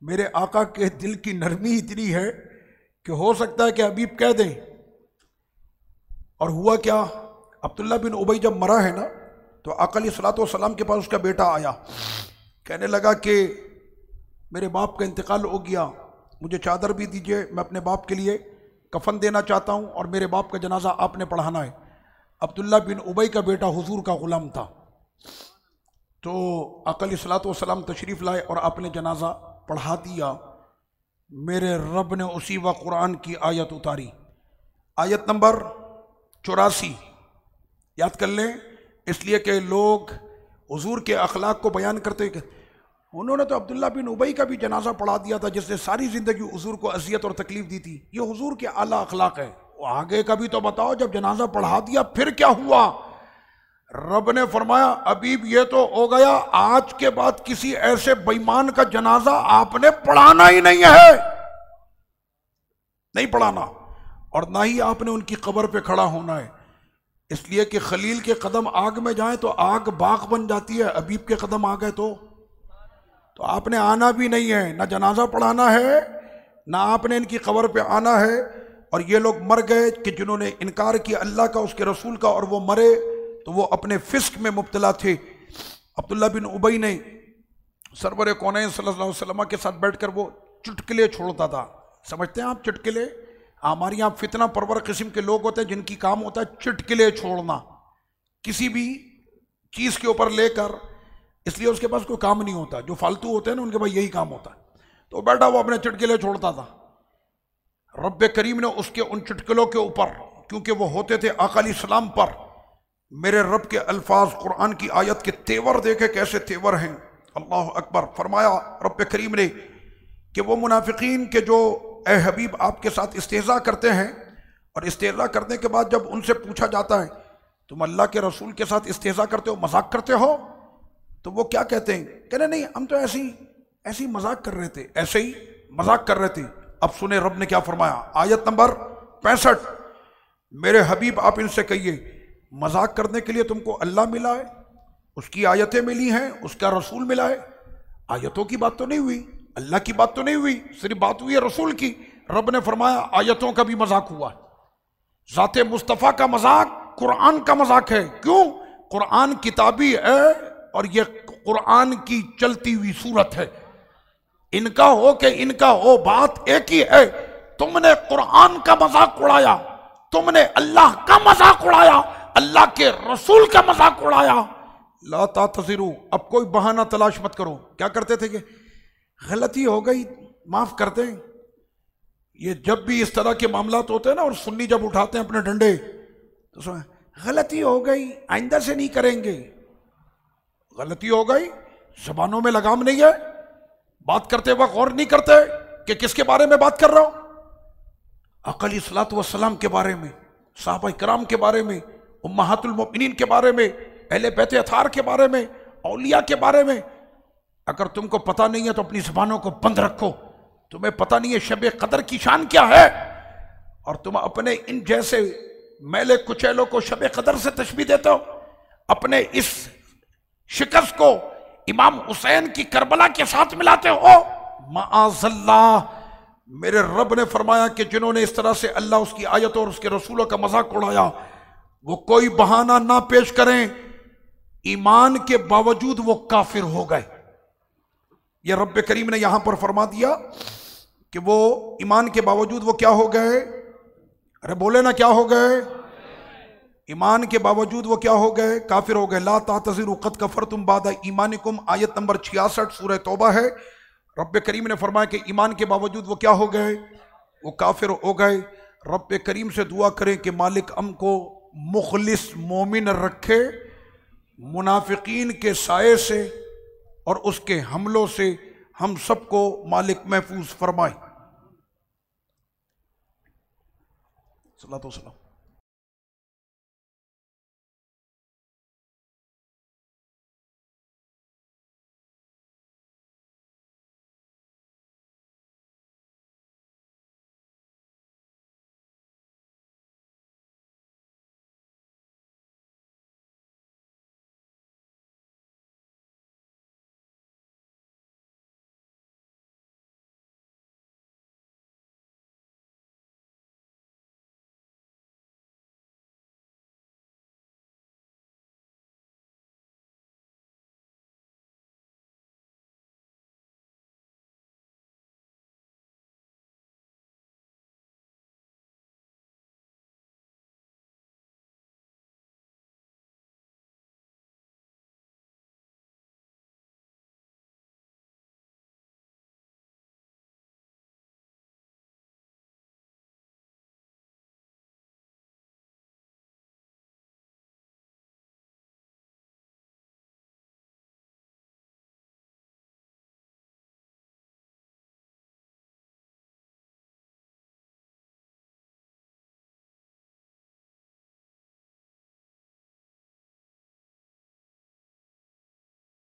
मेरे आका के दिल की नरमी इतनी है कि हो सकता है कि हबीब कह दें। और हुआ क्या, अब्दुल्ला बिन उबई जब मरा है ना, तो आका अलैहिस्सलातु वस्सलाम के पास उसका बेटा आया, कहने लगा कि मेरे बाप का इंतकाल हो गया, मुझे चादर भी दीजिए, मैं अपने बाप के लिए कफन देना चाहता हूँ और मेरे बाप का जनाजा आपने पढ़ाना है। अब्दुल्ला बिन उबई का बेटा हुजूर का गुलाम था। तो आका अलैहिस्सलातु वस्सलाम तशरीफ़ लाए और आपने जनाजा पढ़ा दिया। मेरे रब ने उसी वक्त कुरान की आयत उतारी, आयत नंबर 84, याद कर लें, इसलिए कि लोग हुजूर के अखलाक को बयान करते। उन्होंने तो अब्दुल्ला बिन उबई का भी जनाजा पढ़ा दिया था जिसने सारी जिंदगी हुजूर को अजियत और तकलीफ दी थी। ये हुजूर के आला अखलाक है। आगे का भी तो बताओ, जब जनाजा पढ़ा दिया फिर क्या हुआ? रब ने फरमाया हबीब ये तो हो गया, आज के बाद किसी ऐसे बेईमान का जनाजा आपने पढ़ाना ही नहीं है, नहीं पढ़ाना, और ना ही आपने उनकी कब्र पे खड़ा होना है। इसलिए कि खलील के कदम आग में जाए तो आग बाग बन जाती है, हबीब के कदम आ गए तो आपने आना भी नहीं है, ना जनाजा पढ़ाना है, ना आपने इनकी कब्र पे आना है। और ये लोग मर गए कि जिन्होंने इनकार किया अल्लाह का, उसके रसूल का, और वो मरे तो वो अपने फिस्क में मुब्तला थे। अब्दुल्ला बिन उबई ने सरवर कौनैन सल्लल्लाहु अलैहि वसल्लम के साथ बैठकर वो चुटकुले छोड़ता था। समझते हैं आप चुटकुले? हमारे यहाँ फितना परवर किस्म के लोग होते हैं जिनकी काम होता है चुटकुले छोड़ना, किसी भी चीज़ के ऊपर लेकर, इसलिए उसके पास कोई काम नहीं होता। जो फालतू होते हैं ना, उनके पास यही काम होता है। तो बैठा वो अपने चुटकुले छोड़ता था। रब करीम ने उसके उन चुटकुलों के ऊपर, क्योंकि वो होते थे आका अलैहिस्सलाम पर, मेरे रब के अल्फाज कुरान की आयत के तेवर देखे कैसे तेवर हैं, अल्लाह अकबर। फरमाया रब करीम ने कि वो मुनाफिकीन के जो ए हबीब आपके साथ इस्तेज़ा करते हैं, और इस्तेज़ा करने के बाद जब उनसे पूछा जाता है तुम अल्लाह के रसूल के साथ इस्तेज़ा करते हो, मजाक करते हो, तो वो क्या कहते हैं? कहते नहीं, हम तो ऐसी मजाक कर रहे थे, ऐसे ही मजाक कर रहे थे। अब सुने रब ने क्या फरमाया, आयत नंबर 65। मेरे हबीब आप इनसे कहिए, मजाक करने के लिए तुमको अल्लाह मिला है, उसकी आयतें मिली हैं, उसका रसूल मिला है। आयतों की बात तो नहीं हुई, अल्लाह की बात तो नहीं हुई, सिर्फ बात हुई है रसूल की। रब ने फरमाया आयतों का भी मजाक हुआ, ज़ाते मुस्तफ़ा का मजाक कुरान का मजाक है। क्यों? कुरान किताबी है और ये कुरान की चलती हुई सूरत है। इनका हो कि इनका हो, बात एक ही है। तुमने कुरान का मजाक उड़ाया, तुमने अल्लाह का मजाक उड़ाया, अल्लाह के रसूल का मजाक उड़ाया। ला तातज़िरू, अब कोई बहाना तलाश मत करो। क्या करते थे कि गलती हो गई माफ कर दें। ये जब भी इस तरह के मामलात होते हैं ना, और सुन्नी जब उठाते हैं अपने डंडे, तो गलती हो गई आइंदा से नहीं करेंगे। गलती हो गई, जबानों में लगाम नहीं है, बात करते वक्त गौर नहीं करते कि किसके बारे में बात कर रहा हूं। अलैहिस्सलातु वस्सलाम के बारे में, सहाबा इकराम के बारे में, उम्महातुल मोमिनीन के बारे में, अहले बैत अतार के बारे में, औलिया के बारे में। अगर तुमको पता नहीं है तो अपनी जबानों को बंद रखो। तुम्हें पता नहीं है शब कदर की शान क्या है, और तुम अपने इन जैसे मैले कुचैलों को शब कदर से तशबीह देते हो। अपने इस शिकस्त को इमाम हुसैन की करबला के साथ मिलाते हो। माअज़ल्लाह, मेरे रब ने फरमाया कि जिन्होंने इस तरह से अल्लाह, उसकी आयतों और उसके रसूलों का मजाक उड़ाया, वो कोई बहाना ना पेश करें, ईमान के बावजूद वो काफिर हो गए। ये रब करीम ने यहां पर फरमा दिया कि वो ईमान के बावजूद वो क्या हो गए। अरे बोले ना, क्या हो गए? ईमान के बावजूद वो क्या हो गए? काफिर हो गए। ला तातज़िरू क़द कफ़रतुम बादा ईमानिकुम, आयत नंबर 66 सूरह तौबा है। रब करीम ने फरमाया कि ईमान के बावजूद वो क्या हो गए? वो काफिर हो गए। रब करीम से दुआ करें कि मालिक हमको मुखलिस मोमिन रखे, मुनाफिकीन के साए से और उसके हमलों से हम सबको मालिक महफूज फरमाए। सल्लल्लाहु अलैहि वसल्लम।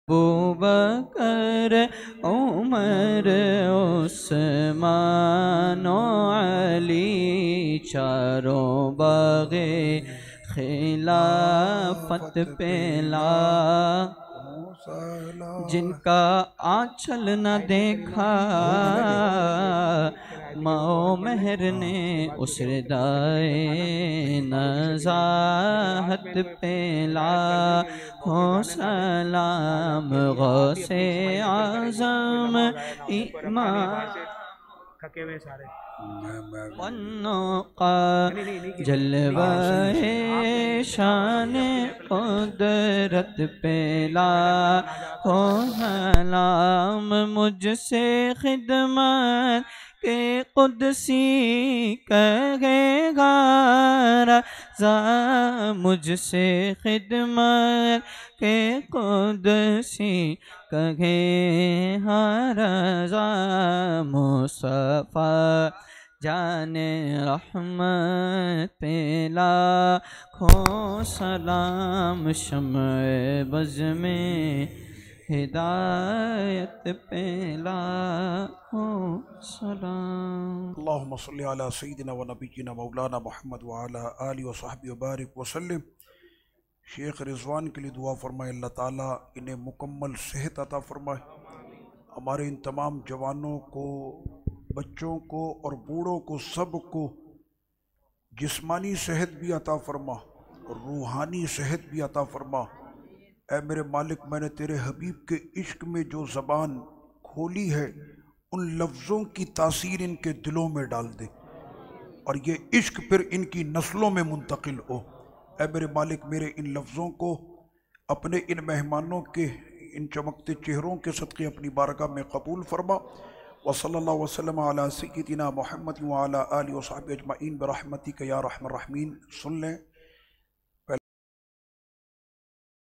अबू बकर उमर उस्मान अली चारों बागे खिलाफत पेला, जिनका आंचल न देखा माओ मेहर ने उस दाए नज़ाहत पेला हो सलाम गौसे आज़म इमाम पन्नों का जलवाए शान कुदरत पेला हो सलाम मुझसे खिदमत के कुदसी कहेगा रज़ा, मुझसे खिदमत के कुदसी कहे रज़ा, मुस्तफ़ा जाने रहमत पेला खो सलाम शम्अ बज़ में हिदायत पे लाखों सलाम। अल्लाहुम्मा सल्ली अला सय्यिदिना व नबिय्यिना मौलाना मुहम्मद व अला आलिहि व सहबिहि व बारिक व सल्लिम। शेख रिजवान के लिए दुआ फरमाए, अल्लाह ताला इन्हें मुकम्मल सेहत अता फरमाए। हमारे इन तमाम जवानों को, बच्चों को और बूढ़ों को, सब को जिस्मानी सेहत भी अता फरमा और रूहानी सेहत भी अता फरमा। ऐ मेरे मालिक, मैंने तेरे हबीब के इश्क में जो ज़बान खोली है, उन लफ्ज़ों की तासीर इनके दिलों में डाल दे और ये इश्क फिर इनकी नस्लों में मुंतकिल हो। ऐ मेरे मालिक, मेरे इन लफ्ज़ों को अपने इन मेहमानों के इन चमकते चेहरों के सदक़े अपनी बारगाह में कबूल फरमा। व सल्लल्लाहु वसल्लम अला सय्यिदिना मुहम्मद व अला आलिहि व सहबिहि अजमईन बिरहमतिक या रहमर रहीमीन। सुन लें